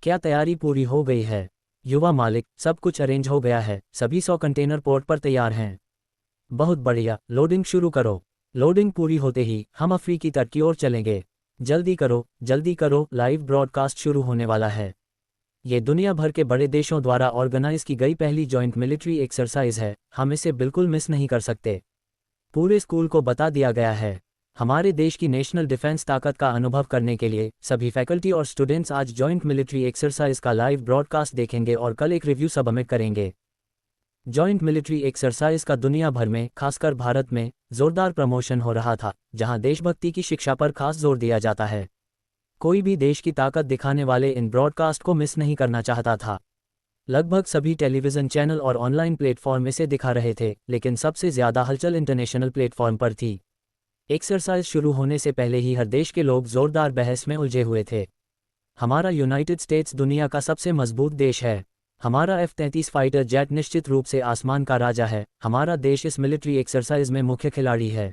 क्या तैयारी पूरी हो गई है? युवा मालिक, सब कुछ अरेंज हो गया है। सभी 100 कंटेनर पोर्ट पर तैयार हैं। बहुत बढ़िया, लोडिंग शुरू करो। लोडिंग पूरी होते ही हम अफ्रीकी तट की ओर चलेंगे। जल्दी करो, लाइव ब्रॉडकास्ट शुरू होने वाला है। ये दुनिया भर के बड़े देशों द्वारा ऑर्गेनाइज की गई पहली जॉइंट मिलिट्री एक्सरसाइज है। हम इसे बिल्कुल मिस नहीं कर सकते। पूरे स्कूल को बता दिया गया है। हमारे देश की नेशनल डिफेंस ताकत का अनुभव करने के लिए सभी फैकल्टी और स्टूडेंट्स आज जॉइंट मिलिट्री एक्सरसाइज का लाइव ब्रॉडकास्ट देखेंगे और कल एक रिव्यू सबमिट करेंगे। जॉइंट मिलिट्री एक्सरसाइज का दुनिया भर में, खासकर भारत में, जोरदार प्रमोशन हो रहा था, जहां देशभक्ति की शिक्षा पर खास जोर दिया जाता है। कोई भी देश की ताकत दिखाने वाले इन ब्रॉडकास्ट को मिस नहीं करना चाहता था। लगभग सभी टेलीविज़न चैनल और ऑनलाइन प्लेटफॉर्म इसे दिखा रहे थे, लेकिन सबसे ज़्यादा हलचल इंटरनेशनल प्लेटफॉर्म पर थी। एक्सरसाइज शुरू होने से पहले ही हर देश के लोग जोरदार बहस में उलझे हुए थे। हमारा यूनाइटेड स्टेट्स दुनिया का सबसे मजबूत देश है। हमारा F-33 फाइटर जेट निश्चित रूप से आसमान का राजा है। हमारा देश इस मिलिट्री एक्सरसाइज में मुख्य खिलाड़ी है।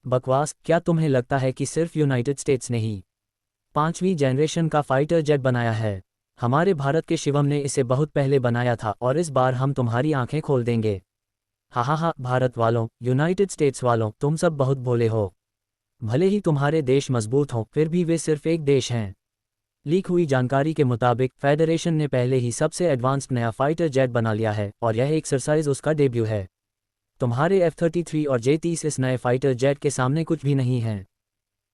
बकवास, क्या तुम्हें लगता है कि सिर्फ यूनाइटेड स्टेट्स ने ही 5वीं जनरेशन का फाइटर जेट बनाया है? हमारे भारत के शिवम ने इसे बहुत पहले बनाया था और इस बार हम तुम्हारी आंखें खोल देंगे। हा, भारत वालों, यूनाइटेड स्टेट्स वालों, तुम सब बहुत भोले हो। भले ही तुम्हारे देश मजबूत हों, फिर भी वे सिर्फ एक देश हैं। लीक हुई जानकारी के मुताबिक फेडरेशन ने पहले ही सबसे एडवांस्ड नया फाइटर जेट बना लिया है और यह एक्सरसाइज उसका डेब्यू है। तुम्हारे F-33 और J-30 इस नए फाइटर जेट के सामने कुछ भी नहीं हैं।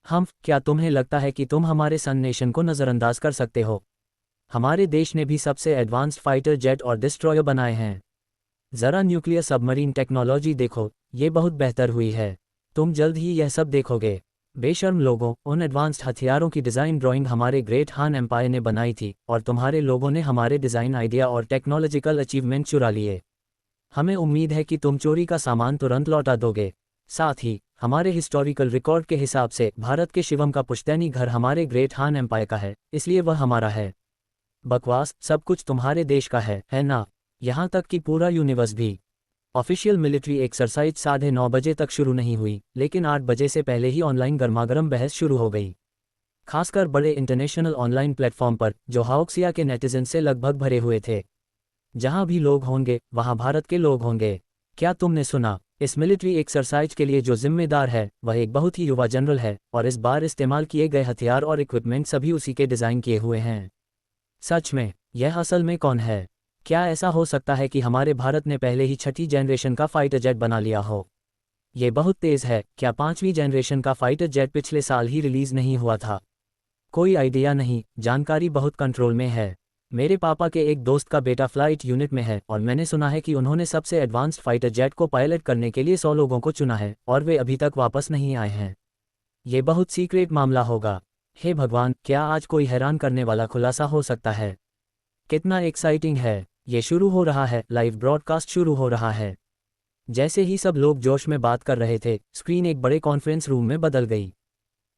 क्या तुम्हें लगता है कि तुम हमारे सन नेशन को नज़रअंदाज कर सकते हो? हमारे देश ने भी सबसे एडवांस्ड फाइटर जेट और डिस्ट्रॉयर बनाए हैं। ज़रा न्यूक्लियर सबमरीन टेक्नोलॉजी देखो, ये बहुत बेहतर हुई है। तुम जल्द ही यह सब देखोगे। बेशर्म लोगों, उन एडवांस्ड हथियारों की डिज़ाइन ड्राइंग हमारे ग्रेट हान एम्पायर ने बनाई थी और तुम्हारे लोगों ने हमारे डिज़ाइन आइडिया और टेक्नोलॉजिकल अचीवमेंट चुरा लिए। हमें उम्मीद है कि तुम चोरी का सामान तुरंत लौटा दोगे। साथ ही हमारे हिस्टोरिकल रिकॉर्ड के हिसाब से भारत के शिवम का पुश्तैनी घर हमारे ग्रेट हान एम्पायर का है, इसलिए वह हमारा है। बकवास, सब कुछ तुम्हारे देश का है ना? यहाँ तक कि पूरा यूनिवर्स भी। ऑफिशियल मिलिट्री एक्सरसाइज 9:30 बजे तक शुरू नहीं हुई, लेकिन 8 बजे से पहले ही ऑनलाइन गर्मागर्म बहस शुरू हो गई। खासकर बड़े इंटरनेशनल ऑनलाइन प्लेटफॉर्म पर, जो हाउक्सिया के नेटिजन से लगभग भरे हुए थे। जहां भी लोग होंगे, वहां भारत के लोग होंगे। क्या तुमने सुना? इस मिलिट्री एक्सरसाइज के लिए जो जिम्मेदार है, वह एक बहुत ही युवा जनरल है, और इस बार इस्तेमाल किए गए हथियार और इक्विपमेंट सभी उसी के डिज़ाइन किए हुए हैं। सच में, यह असल में कौन है? क्या ऐसा हो सकता है कि हमारे भारत ने पहले ही 6ठी जनरेशन का फाइटर जेट बना लिया हो? ये बहुत तेज़ है। क्या 5वीं जनरेशन का फाइटर जेट पिछले साल ही रिलीज़ नहीं हुआ था? कोई आइडिया नहीं, जानकारी बहुत कंट्रोल में है। मेरे पापा के एक दोस्त का बेटा फ्लाइट यूनिट में है, और मैंने सुना है कि उन्होंने सबसे एडवांस्ड फाइटर जेट को पायलट करने के लिए 100 लोगों को चुना है, और वे अभी तक वापस नहीं आए हैं। ये बहुत सीक्रेट मामला होगा। हे भगवान, क्या आज कोई हैरान करने वाला खुलासा हो सकता है? कितना एक्साइटिंग है! ये शुरू हो रहा है, लाइव ब्रॉडकास्ट शुरू हो रहा है। जैसे ही सब लोग जोश में बात कर रहे थे, स्क्रीन एक बड़े कॉन्फ्रेंस रूम में बदल गई।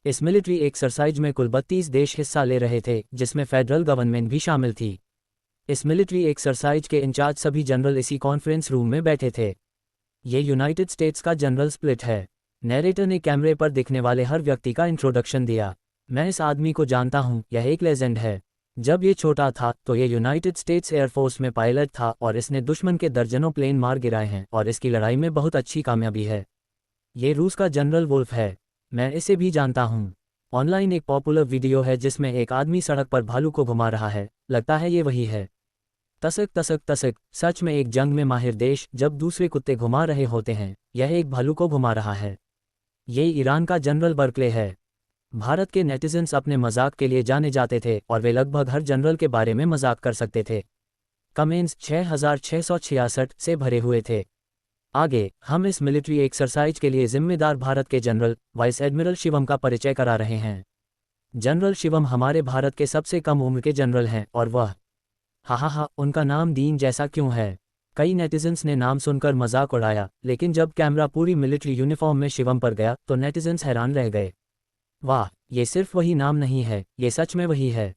इस मिलिट्री एक्सरसाइज में कुल 32 देश हिस्सा ले रहे थे, जिसमें फेडरल गवर्नमेंट भी शामिल थी। इस मिलिट्री एक्सरसाइज के इंचार्ज सभी जनरल इसी कॉन्फ्रेंस रूम में बैठे थे। ये यूनाइटेड स्टेट्स का जनरल स्प्लिट है। नैरेटर ने कैमरे पर दिखने वाले हर व्यक्ति का इंट्रोडक्शन दिया। मैं इस आदमी को जानता हूँ, यह एक लेजेंड है। जब ये छोटा था तो ये यूनाइटेड स्टेट्स एयरफोर्स में पायलट था, और इसने दुश्मन के दर्जनों प्लेन मार गिराए हैं, और इसकी लड़ाई में बहुत अच्छी कामयाबी है। ये रूस का जनरल वुल्फ है। मैं इसे भी जानता हूँ। ऑनलाइन एक पॉपुलर वीडियो है जिसमें एक आदमी सड़क पर भालू को घुमा रहा है। लगता है ये वही है। तसक तसक तसक, सच में एक जंग में माहिर देश जब दूसरे कुत्ते घुमा रहे होते हैं, यह एक भालू को घुमा रहा है। ये ईरान का जनरल बर्कले है। भारत के नेटिजन्स अपने मजाक के लिए जाने जाते थे, और वे लगभग हर जनरल के बारे में मजाक कर सकते थे। कमेंट्स 6666 से भरे हुए थे। आगे हम इस मिलिट्री एक्सरसाइज के लिए जिम्मेदार भारत के जनरल वाइस एडमिरल शिवम का परिचय करा रहे हैं। जनरल शिवम हमारे भारत के सबसे कम उम्र के जनरल हैं, और वह हा, उनका नाम दीन जैसा क्यों है? कई नेटिजन्स ने नाम सुनकर मजाक उड़ाया, लेकिन जब कैमरा पूरी मिलिट्री यूनिफॉर्म में शिवम पर गया तो नेटिजन्स हैरान रह गए। वाह, ये सिर्फ वही नाम नहीं है, ये सच में वही है।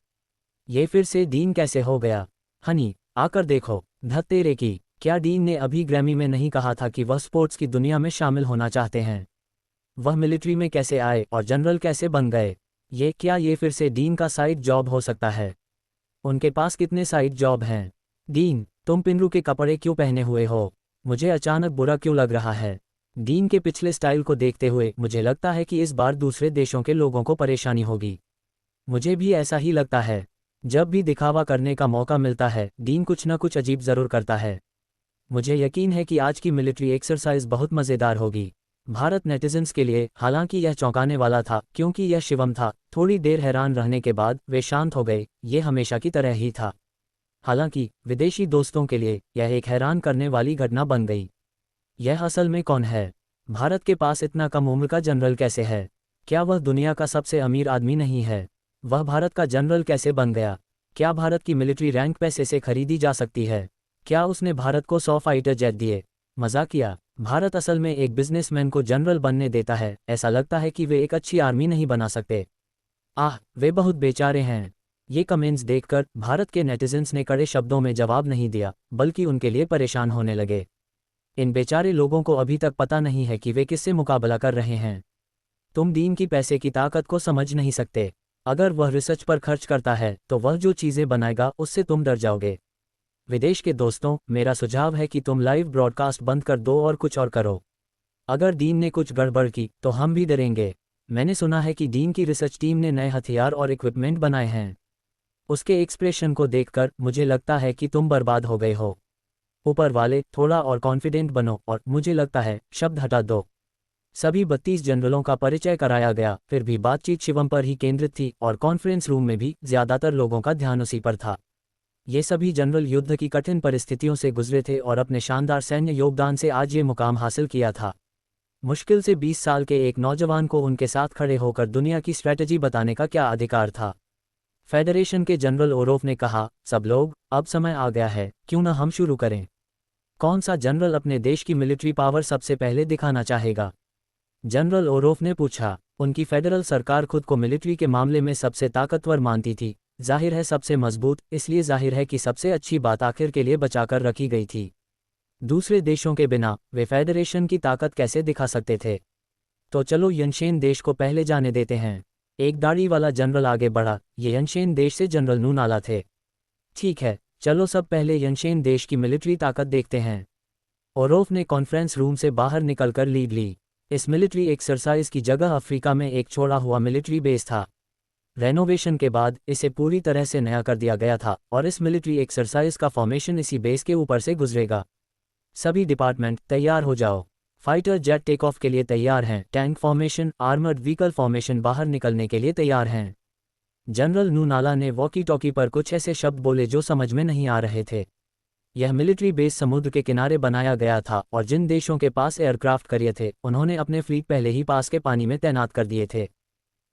ये फिर से डीन कैसे हो गया? हनी, आकर देखो। धत तेरे की, क्या डीन ने अभी ग्रैमी में नहीं कहा था कि वह स्पोर्ट्स की दुनिया में शामिल होना चाहते हैं? वह मिलिट्री में कैसे आए और जनरल कैसे बन गए? क्या ये फिर से डीन का साइड जॉब हो सकता है? उनके पास कितने साइड जॉब हैं? डीन, तुम पिनरू के कपड़े क्यों पहने हुए हो? मुझे अचानक बुरा क्यों लग रहा है? डीन के पिछले स्टाइल को देखते हुए मुझे लगता है कि इस बार दूसरे देशों के लोगों को परेशानी होगी। मुझे भी ऐसा ही लगता है। जब भी दिखावा करने का मौका मिलता है, डीन कुछ न कुछ अजीब ज़रूर करता है। मुझे यकीन है कि आज की मिलिट्री एक्सरसाइज बहुत मज़ेदार होगी। भारत नेटिजन्स के लिए हालांकि यह चौंकाने वाला था, क्योंकि यह शिवम था। थोड़ी देर हैरान रहने के बाद वे शांत हो गए। ये हमेशा की तरह ही था। हालांकि विदेशी दोस्तों के लिए यह एक हैरान करने वाली घटना बन गई। यह असल में कौन है? भारत के पास इतना कम उम्र का जनरल कैसे है? क्या वह दुनिया का सबसे अमीर आदमी नहीं है? वह भारत का जनरल कैसे बन गया? क्या भारत की मिलिट्री रैंक पैसे से खरीदी जा सकती है? क्या उसने भारत को 100 फाइटर जेट दिए? मजाकिया। भारत असल में एक बिजनेसमैन को जनरल बनने देता है। ऐसा लगता है कि वे एक अच्छी आर्मी नहीं बना सकते। वे बहुत बेचारे हैं। ये कमेंट्स देखकर भारत के नेटिजन्स ने कड़े शब्दों में जवाब नहीं दिया, बल्कि उनके लिए परेशान होने लगे। इन बेचारे लोगों को अभी तक पता नहीं है कि वे किससे मुकाबला कर रहे हैं। तुम दीन की पैसे की ताकत को समझ नहीं सकते। अगर वह रिसर्च पर खर्च करता है तो वह जो चीज़ें बनाएगा उससे तुम डर जाओगे। विदेश के दोस्तों, मेरा सुझाव है कि तुम लाइव ब्रॉडकास्ट बंद कर दो और कुछ और करो। अगर डीन ने कुछ गड़बड़ की तो हम भी डरेंगे। मैंने सुना है कि डीन की रिसर्च टीम ने नए हथियार और इक्विपमेंट बनाए हैं। उसके एक्सप्रेशन को देखकर मुझे लगता है कि तुम बर्बाद हो गए हो। ऊपर वाले, थोड़ा और कॉन्फिडेंट बनो, और मुझे लगता है शब्द हटा दो। सभी 32 जनरलों का परिचय कराया गया। फिर भी बातचीत शिवम पर ही केंद्रित थी, और कॉन्फ्रेंस रूम में भी ज़्यादातर लोगों का ध्यान उसी पर था। ये सभी जनरल युद्ध की कठिन परिस्थितियों से गुजरे थे और अपने शानदार सैन्य योगदान से आज ये मुकाम हासिल किया था। मुश्किल से 20 साल के एक नौजवान को उनके साथ खड़े होकर दुनिया की स्ट्रैटेजी बताने का क्या अधिकार था? फेडरेशन के जनरल ओरोफ ने कहा, सब लोग, अब समय आ गया है, क्यों न हम शुरू करें। कौन सा जनरल अपने देश की मिलिट्री पावर सबसे पहले दिखाना चाहेगा? जनरल ओरोफ ने पूछा। उनकी फेडरल सरकार खुद को मिलिट्री के मामले में सबसे ताकतवर मानती थी। जाहिर है सबसे मजबूत, इसलिए जाहिर है कि सबसे अच्छी बात आखिर के लिए बचाकर रखी गई थी। दूसरे देशों के बिना वे फेडरेशन की ताकत कैसे दिखा सकते थे? तो चलो यनशेन देश को पहले जाने देते हैं। एक दाढ़ी वाला जनरल आगे बढ़ा। ये यनशेन देश से जनरल नू नाला थे। ठीक है, चलो सब पहले यनशेन देश की मिलिट्री ताकत देखते हैं। ओरोफ ने कॉन्फ्रेंस रूम से बाहर निकलकर लीड ली। इस मिलिट्री एक्सरसाइज की जगह अफ्रीका में एक छोड़ा हुआ मिलिट्री बेस था। रेनोवेशन के बाद इसे पूरी तरह से नया कर दिया गया था और इस मिलिट्री एक्सरसाइज का फॉर्मेशन इसी बेस के ऊपर से गुजरेगा। सभी डिपार्टमेंट तैयार हो जाओ। फाइटर जेट टेक ऑफ के लिए तैयार हैं। Tank formation, armoured vehicle formation बाहर निकलने के लिए तैयार हैं। जनरल नू नाला ने वॉकी टॉकी पर कुछ ऐसे शब्द बोले जो समझ में नहीं आ रहे थे। यह मिलिट्री बेस समुद्र के किनारे बनाया गया था और जिन देशों के पास एयरक्राफ्ट करियर थे उन्होंने अपने फ्लीट पहले ही पास के पानी में तैनात कर दिए थे।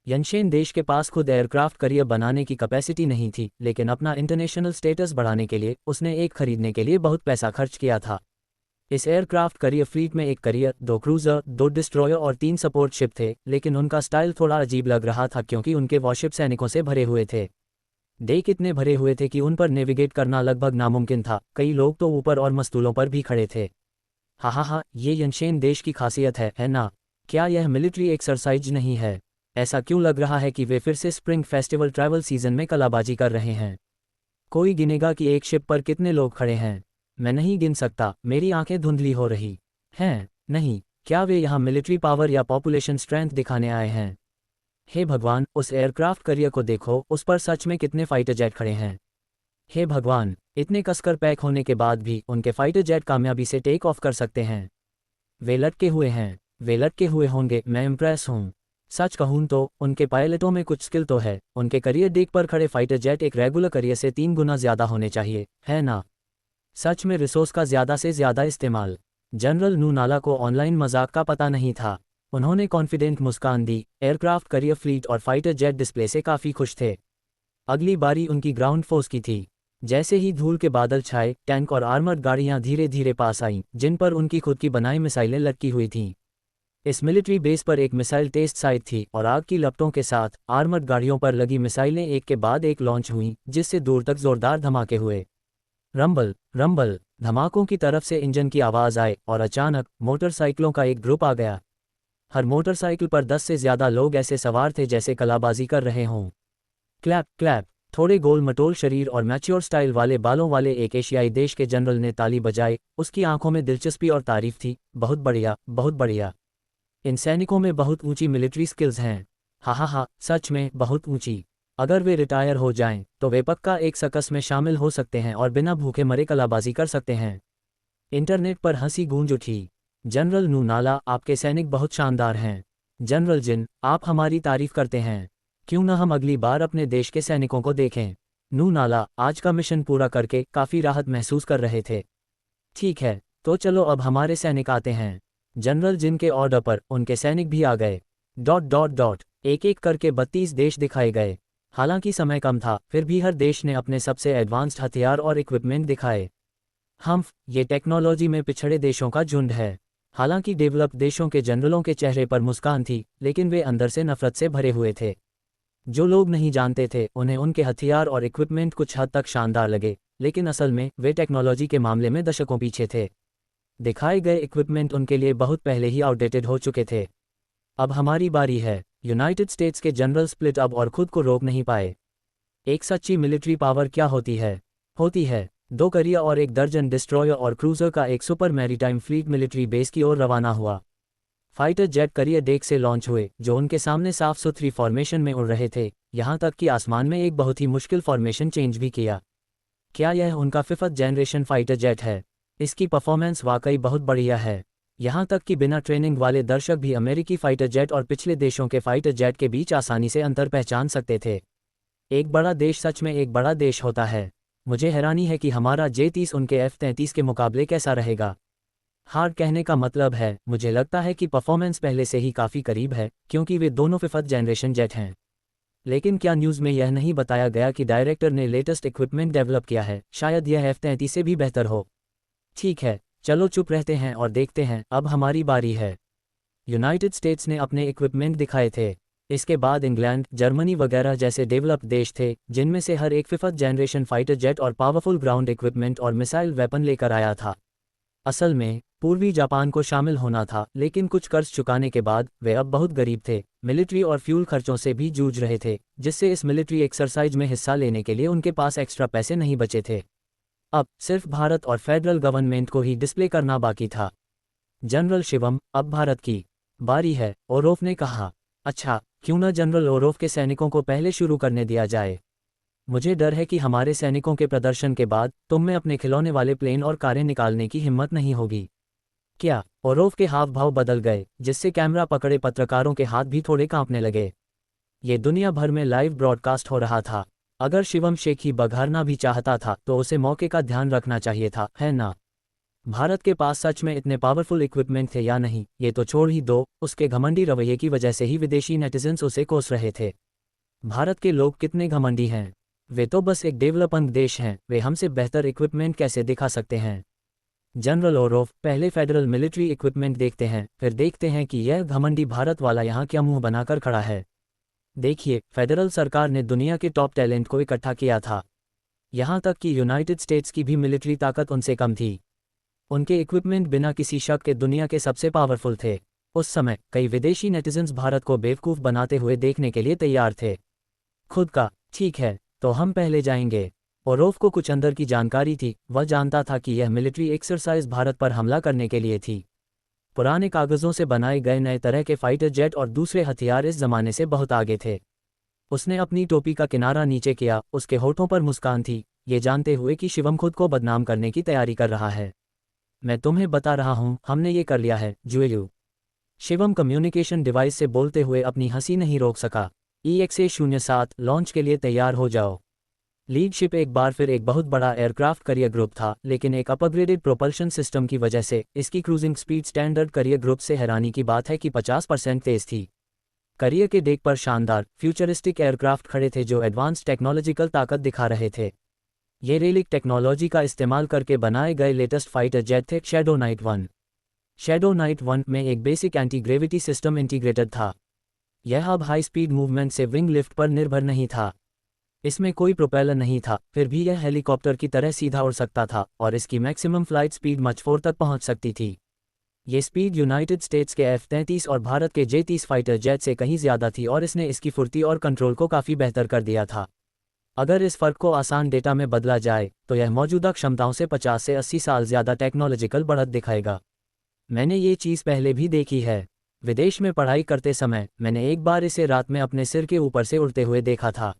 यनशेन देश के पास खुद एयरक्राफ्ट करियर बनाने की कैपेसिटी नहीं थी, लेकिन अपना इंटरनेशनल स्टेटस बढ़ाने के लिए उसने एक खरीदने के लिए बहुत पैसा खर्च किया था। इस एयरक्राफ्ट करियर फ्लीट में एक करियर, 2 क्रूजर, 2 डिस्ट्रॉयर और 3 सपोर्ट शिप थे, लेकिन उनका स्टाइल थोड़ा अजीब लग रहा था क्योंकि उनके वॉरशिप सैनिकों से भरे हुए थे। डेक इतने भरे हुए थे कि उन पर नेविगेट करना लगभग नामुमकिन था। कई लोग तो ऊपर और मस्तूलों पर भी खड़े थे। हा, ये यनशेन देश की खासियत है ना? क्या यह मिलिट्री एक्सरसाइज नहीं है? ऐसा क्यों लग रहा है कि वे फिर से स्प्रिंग फेस्टिवल ट्रैवल सीजन में कलाबाजी कर रहे हैं? कोई गिनेगा कि एक शिप पर कितने लोग खड़े हैं? मैं नहीं गिन सकता, मेरी आंखें धुंधली हो रही हैं। नहीं, क्या वे यहाँ मिलिट्री पावर या पॉपुलेशन स्ट्रेंथ दिखाने आए हैं? हे भगवान, उस एयरक्राफ्ट करियर को देखो, उस पर सच में कितने फाइटर जेट खड़े हैं। हे भगवान, इतने कसकर पैक होने के बाद भी उनके फाइटर जेट कामयाबी से टेक ऑफ कर सकते हैं। वे लटके हुए हैं, वे लटके हुए होंगे। मैं इम्प्रेस हूँ। सच कहूँ तो उनके पायलटों में कुछ स्किल तो है। उनके करियर डेक पर खड़े फाइटर जेट एक रेगुलर करियर से 3 गुना ज्यादा होने चाहिए, है ना? सच में रिसोर्स का ज्यादा से ज्यादा इस्तेमाल। जनरल नू नाला को ऑनलाइन मजाक का पता नहीं था। उन्होंने कॉन्फिडेंट मुस्कान दी। एयरक्राफ्ट करियर फ्लीट और फाइटर जेट डिस्प्ले से काफ़ी खुश थे। अगली बारी उनकी ग्राउंड फोर्स की थी। जैसे ही धूल के बादल छाए, टैंक और आर्मर्ड गाड़ियां धीरे धीरे पास आईं, जिन पर उनकी खुद की बनाई मिसाइलें लटकी हुई थीं। इस मिलिट्री बेस पर एक मिसाइल टेस्ट साइट थी और आग की लपटों के साथ आर्मर्ड गाड़ियों पर लगी मिसाइलें एक के बाद एक लॉन्च हुईं, जिससे दूर तक जोरदार धमाके हुए। रंबल रंबल, धमाकों की तरफ से इंजन की आवाज़ आए और अचानक मोटरसाइकिलों का एक ग्रुप आ गया। हर मोटरसाइकिल पर 10 से ज्यादा लोग ऐसे सवार थे जैसे कलाबाजी कर रहे हों। क्लैप क्लैप, थोड़े गोल मटोल शरीर और मैच्योर स्टाइल वाले बालों वाले एक एशियाई देश के जनरल ने ताली बजाई। उसकी आंखों में दिलचस्पी और तारीफ थी। बहुत बढ़िया, बहुत बढ़िया। इन सैनिकों में बहुत ऊंची मिलिट्री स्किल्स हैं। हा, सच में बहुत ऊंची। अगर वे रिटायर हो जाएं, तो वे पक्का एक सर्कस में शामिल हो सकते हैं और बिना भूखे मरे कलाबाजी कर सकते हैं। इंटरनेट पर हंसी गूंज उठी। जनरल नू नाला, आपके सैनिक बहुत शानदार हैं। जनरल जिन, आप हमारी तारीफ करते हैं। क्यों न हम अगली बार अपने देश के सैनिकों को देखें? नू नाला आज का मिशन पूरा करके काफ़ी राहत महसूस कर रहे थे। ठीक है, तो चलो अब हमारे सैनिक आते हैं। जनरल जिन के ऑर्डर पर उनके सैनिक भी आ गए। ... एक एक करके 32 देश दिखाए गए। हालांकि समय कम था, फिर भी हर देश ने अपने सबसे एडवांस्ड हथियार और इक्विपमेंट दिखाए। ये टेक्नोलॉजी में पिछड़े देशों का झुंड है। हालांकि डेवलप्ड देशों के जनरलों के चेहरे पर मुस्कान थी, लेकिन वे अंदर से नफरत से भरे हुए थे। जो लोग नहीं जानते थे, उन्हें उनके हथियार और इक्विपमेंट कुछ हद तक शानदार लगे, लेकिन असल में वे टेक्नोलॉजी के मामले में दशकों पीछे थे। दिखाए गए इक्विपमेंट उनके लिए बहुत पहले ही आउटडेटेड हो चुके थे। अब हमारी बारी है। यूनाइटेड स्टेट्स के जनरल स्प्लिट अब और खुद को रोक नहीं पाए। एक सच्ची मिलिट्री पावर क्या होती है? 2 करियर और 1 दर्जन डिस्ट्रॉयर और क्रूजर का एक super maritime fleet military base की ओर रवाना हुआ। फाइटर जेट करियर डेक से लॉन्च हुए, जो उनके सामने साफ सुथरी फॉर्मेशन में उड़ रहे थे, यहां तक कि आसमान में एक बहुत ही मुश्किल फॉर्मेशन चेंज भी किया। क्या यह उनका 5th जनरेशन फाइटर जेट है? इसकी परफॉर्मेंस वाकई बहुत बढ़िया है। यहां तक कि बिना ट्रेनिंग वाले दर्शक भी अमेरिकी फाइटर जेट और पिछले देशों के फाइटर जेट के बीच आसानी से अंतर पहचान सकते थे। एक बड़ा देश सच में एक बड़ा देश होता है। मुझे हैरानी है कि हमारा J-30 उनके F-33 के मुकाबले कैसा रहेगा। हार्ड कहने का मतलब है, मुझे लगता है कि परफॉर्मेंस पहले से ही काफ़ी करीब है, क्योंकि वे दोनों 5th जनरेशन जेट हैं। लेकिन क्या न्यूज़ में यह नहीं बताया गया कि डायरेक्टर ने लेटेस्ट इक्विपमेंट डेवलप किया है? शायद यह F-33 से भी बेहतर हो। ठीक है, चलो चुप रहते हैं और देखते हैं। अब हमारी बारी है। यूनाइटेड स्टेट्स ने अपने इक्विपमेंट दिखाए थे। इसके बाद इंग्लैंड, जर्मनी वगैरह जैसे डेवलप्ड देश थे, जिनमें से हर एक 5th जनरेशन फाइटर जेट और पावरफुल ग्राउंड इक्विपमेंट और मिसाइल वेपन लेकर आया था। असल में पूर्वी जापान को शामिल होना था, लेकिन कुछ कर्ज चुकाने के बाद वे अब बहुत गरीब थे, मिलिट्री और फ्यूल खर्चों से भी जूझ रहे थे, जिससे इस मिलिट्री एक्सरसाइज में हिस्सा लेने के लिए उनके पास एक्स्ट्रा पैसे नहीं बचे थे। अब सिर्फ भारत और फेडरल गवर्नमेंट को ही डिस्प्ले करना बाकी था। जनरल शिवम, अब भारत की बारी है, ओरोफ ने कहा। अच्छा, क्यों न जनरल ओरोफ के सैनिकों को पहले शुरू करने दिया जाए। मुझे डर है कि हमारे सैनिकों के प्रदर्शन के बाद तुम में अपने खिलौने वाले प्लेन और कारें निकालने की हिम्मत नहीं होगी क्या? ओरोफ के हाव भाव बदल गए, जिससे कैमरा पकड़े पत्रकारों के हाथ भी थोड़े कांपने लगे। ये दुनिया भर में लाइव ब्रॉडकास्ट हो रहा था। अगर शिवम शेखी बघारना भी चाहता था तो उसे मौके का ध्यान रखना चाहिए था, है ना? भारत के पास सच में इतने पावरफुल इक्विपमेंट थे या नहीं, ये तो छोड़ ही दो, उसके घमंडी रवैये की वजह से ही विदेशी नेटिजन्स उसे कोस रहे थे। भारत के लोग कितने घमंडी हैं। वे तो बस एक डेवलपिंग देश हैं, वे हमसे बेहतर इक्विपमेंट कैसे दिखा सकते हैं? जनरल ओरोफ, पहले फेडरल मिलिट्री इक्विपमेंट देखते हैं, फिर देखते हैं कि यह घमंडी भारत वाला यहाँ क्या मुंह बनाकर खड़ा है। देखिए, फेडरल सरकार ने दुनिया के टॉप टैलेंट को इकट्ठा किया था। यहाँ तक कि यूनाइटेड स्टेट्स की भी मिलिट्री ताकत उनसे कम थी। उनके इक्विपमेंट बिना किसी शक के दुनिया के सबसे पावरफुल थे। उस समय कई विदेशी नेटिजन्स भारत को बेवकूफ़ बनाते हुए देखने के लिए तैयार थे। खुद का, ठीक है, तो हम पहले जाएंगे। ओरोफ को कुछ अंदर की जानकारी थी, वह जानता था कि यह मिलिट्री एक्सरसाइज भारत पर हमला करने के लिए थी। पुराने कागज़ों से बनाए गए नए तरह के फाइटर जेट और दूसरे हथियार इस जमाने से बहुत आगे थे। उसने अपनी टोपी का किनारा नीचे किया, उसके होठों पर मुस्कान थी, ये जानते हुए कि शिवम खुद को बदनाम करने की तैयारी कर रहा है। मैं तुम्हें बता रहा हूँ, हमने ये कर लिया है, जुएलू। शिवम कम्युनिकेशन डिवाइस से बोलते हुए अपनी हंसी नहीं रोक सका। EXA-07 लॉन्च के लिए तैयार हो जाओ। लीडशिप एक बार फिर एक बहुत बड़ा एयरक्राफ्ट करियर ग्रुप था, लेकिन एक अपग्रेडेड प्रोपल्शन सिस्टम की वजह से इसकी cruising speed standard career group से हैरानी की बात है कि 50% तेज थी। करियर के डेक पर शानदार फ्यूचरिस्टिक एयरक्राफ्ट खड़े थे जो एडवांस टेक्नोलॉजिकल ताकत दिखा रहे थे। ये रेलिक टेक्नोलॉजी का इस्तेमाल करके बनाए गए लेटेस्ट फाइटर जेट थे शैडो नाइट 1। शैडो नाइट 1 में एक basic anti gravity system integrated था। यह अब हाई स्पीड मूवमेंट से विंग लिफ्ट पर निर्भर नहीं था। इसमें कोई प्रोपेलर नहीं था, फिर भी यह हेलीकॉप्टर की तरह सीधा उड़ सकता था और इसकी मैक्सिमम फ्लाइट स्पीड मच 4 तक पहुंच सकती थी। ये स्पीड यूनाइटेड स्टेट्स के F-33 और भारत के J-30 फाइटर जेट से कहीं ज़्यादा थी और इसने इसकी फुर्ती और कंट्रोल को काफ़ी बेहतर कर दिया था। अगर इस फ़र्क को आसान डेटा में बदला जाए तो यह मौजूदा क्षमताओं से 50 से 80 साल ज़्यादा टेक्नोलॉजिकल बढ़त दिखाएगा। मैंने ये चीज़ पहले भी देखी है। विदेश में पढ़ाई करते समय मैंने एक बार इसे रात में अपने सिर के ऊपर से उड़ते हुए देखा था।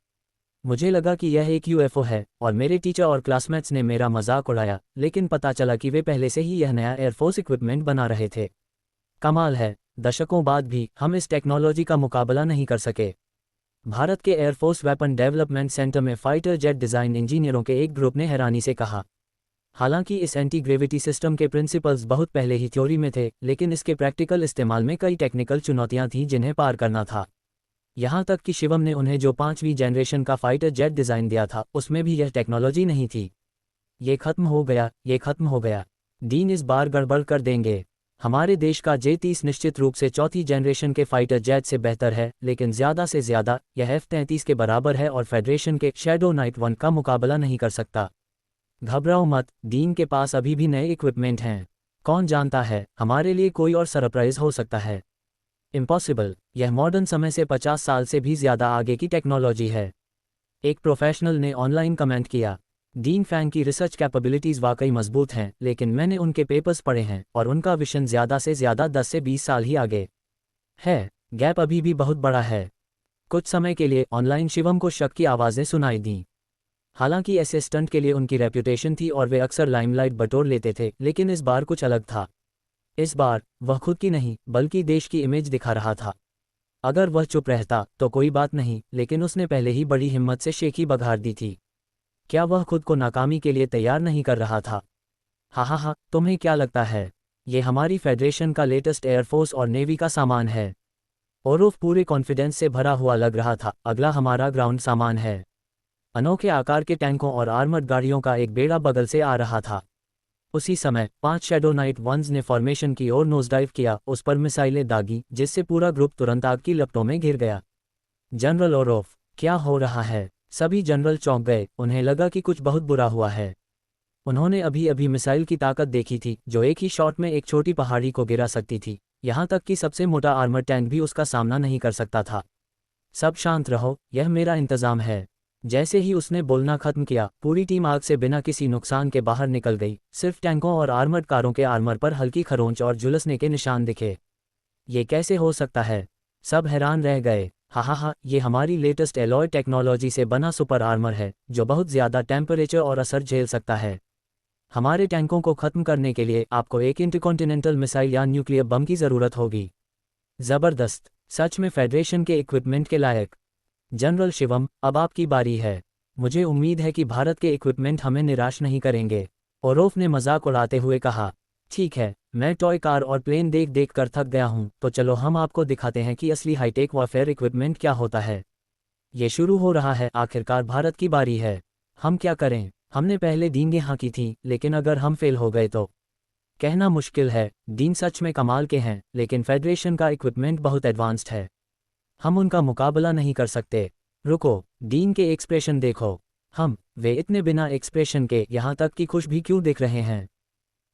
मुझे लगा कि यह एक UFO है और मेरे टीचर और क्लासमेट्स ने मेरा मजाक उड़ाया, लेकिन पता चला कि वे पहले से ही यह नया एयरफोर्स इक्विपमेंट बना रहे थे। कमाल है, दशकों बाद भी हम इस टेक्नोलॉजी का मुकाबला नहीं कर सके। भारत के एयरफोर्स वेपन डेवलपमेंट सेंटर में फाइटर जेट डिज़ाइन इंजीनियरों के एक ग्रुप ने हैरानी से कहा। हालांकि इस एंटी ग्रेविटी सिस्टम के प्रिंसिपल्स बहुत पहले ही थ्योरी में थे, लेकिन इसके प्रैक्टिकल इस्तेमाल में कई टेक्निकल चुनौतियां थीं जिन्हें पार करना था। यहाँ तक कि शिवम ने उन्हें जो 5वीं जनरेशन का फाइटर जेट डिज़ाइन दिया था उसमें भी यह टेक्नोलॉजी नहीं थी। ये खत्म हो गया, ये खत्म हो गया। डीन इस बार गड़बड़ कर देंगे। हमारे देश का J-30 निश्चित रूप से 4थी जनरेशन के फाइटर जेट से बेहतर है, लेकिन ज़्यादा से ज़्यादा यह F-33 के बराबर है और फेडरेशन के शैडो नाइट 1 का मुकाबला नहीं कर सकता। घबराओ मत, डीन के पास अभी भी नए इक्विपमेंट हैं। कौन जानता है, हमारे लिए कोई और सरप्राइज हो सकता है। इम्पॉसिबल, यह मॉडर्न समय से 50 साल से भी ज़्यादा आगे की टेक्नोलॉजी है। एक प्रोफेशनल ने ऑनलाइन कमेंट किया। डीन फैंग की रिसर्च कैपेबिलिटीज़ वाकई मजबूत हैं, लेकिन मैंने उनके पेपर्स पढ़े हैं और उनका विजन ज़्यादा से ज़्यादा 10 से 20 साल ही आगे है। गैप अभी भी बहुत बड़ा है। कुछ समय के लिए ऑनलाइन शिवम को शक की आवाज़ें सुनाई दीं। हालांकि ऐसे स्टंट के लिए उनकी रेप्यूटेशन थी और वे अक्सर लाइमलाइट बटोर लेते थे, लेकिन इस बार कुछ अलग था। इस बार वह खुद की नहीं बल्कि देश की इमेज दिखा रहा था। अगर वह चुप रहता तो कोई बात नहीं, लेकिन उसने पहले ही बड़ी हिम्मत से शेखी बघार दी थी। क्या वह खुद को नाकामी के लिए तैयार नहीं कर रहा था? हा, तुम्हें क्या लगता है? ये हमारी फेडरेशन का लेटेस्ट एयरफोर्स और नेवी का सामान है। ओरोफ पूरे कॉन्फिडेंस से भरा हुआ लग रहा था। अगला हमारा ग्राउंड सामान है। अनोखे आकार के टैंकों और आर्मर्ड गाड़ियों का एक बेड़ा बगल से आ रहा था। उसी समय 5 शैडो नाइट 1s ने फॉर्मेशन की ओर नोजडाइव किया, उस पर मिसाइलें दागी, जिससे पूरा ग्रुप तुरंत आग की लपटों में घिर गया। जनरल ओरोफ, क्या हो रहा है? सभी जनरल चौंक गए, उन्हें लगा कि कुछ बहुत बुरा हुआ है। उन्होंने अभी अभी मिसाइल की ताकत देखी थी जो एक ही शॉट में एक छोटी पहाड़ी को गिरा सकती थी, यहाँ तक कि सबसे मोटा आर्मर टैंक भी उसका सामना नहीं कर सकता था। सब शांत रहो, यह मेरा इंतजाम है। जैसे ही उसने बोलना खत्म किया, पूरी टीम आग से बिना किसी नुकसान के बाहर निकल गई। सिर्फ टैंकों और आर्मर्ड कारों के आर्मर पर हल्की खरोंच और झुलसने के निशान दिखे। ये कैसे हो सकता है? सब हैरान रह गए। हा, ये हमारी लेटेस्ट एलॉय टेक्नोलॉजी से बना सुपर आर्मर है जो बहुत ज़्यादा टेम्परेचर और असर झेल सकता है। हमारे टैंकों को खत्म करने के लिए आपको एक इंटरकॉन्टिनेंटल मिसाइल या न्यूक्लियर बम की ज़रूरत होगी। ज़बरदस्त, सच में फेडरेशन के इक्विपमेंट के लायक। जनरल शिवम, अब आपकी बारी है। मुझे उम्मीद है कि भारत के इक्विपमेंट हमें निराश नहीं करेंगे। ओरोफ ने मजाक उड़ाते हुए कहा। ठीक है, मैं टॉय कार और प्लेन देख देख कर थक गया हूँ, तो चलो हम आपको दिखाते हैं कि असली हाईटेक वॉरफेयर इक्विपमेंट क्या होता है। ये शुरू हो रहा है, आखिरकार भारत की बारी है। हम क्या करें? हमने पहले दीन हाँकी थी, लेकिन अगर हम फेल हो गए तो? कहना मुश्किल है। दीन सच में कमाल के हैं, लेकिन फेडरेशन का इक्विपमेंट बहुत एडवांस्ड है। हम उनका मुकाबला नहीं कर सकते। रुको, डीन के एक्सप्रेशन देखो। वे इतने बिना एक्सप्रेशन के, यहाँ तक कि खुश भी क्यों दिख रहे हैं?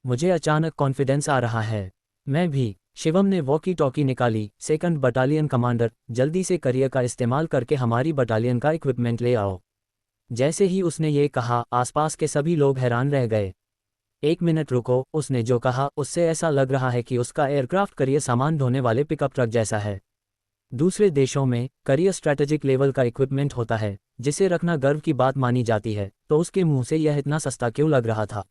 मुझे अचानक कॉन्फिडेंस आ रहा है। मैं भी। शिवम ने वॉकी टॉकी निकाली। सेकंड बटालियन कमांडर, जल्दी से करियर का इस्तेमाल करके हमारी बटालियन का इक्विपमेंट ले आओ। जैसे ही उसने ये कहा, आसपास के सभी लोग हैरान रह गए। एक मिनट रुको, उसने जो कहा उससे ऐसा लग रहा है कि उसका एयरक्राफ्ट करियर सामान ढोने वाले पिकअप ट्रक जैसा है। दूसरे देशों में करियर स्ट्रैटेजिक लेवल का इक्विपमेंट होता है जिसे रखना गर्व की बात मानी जाती है, तो उसके मुंह से यह इतना सस्ता क्यों लग रहा था?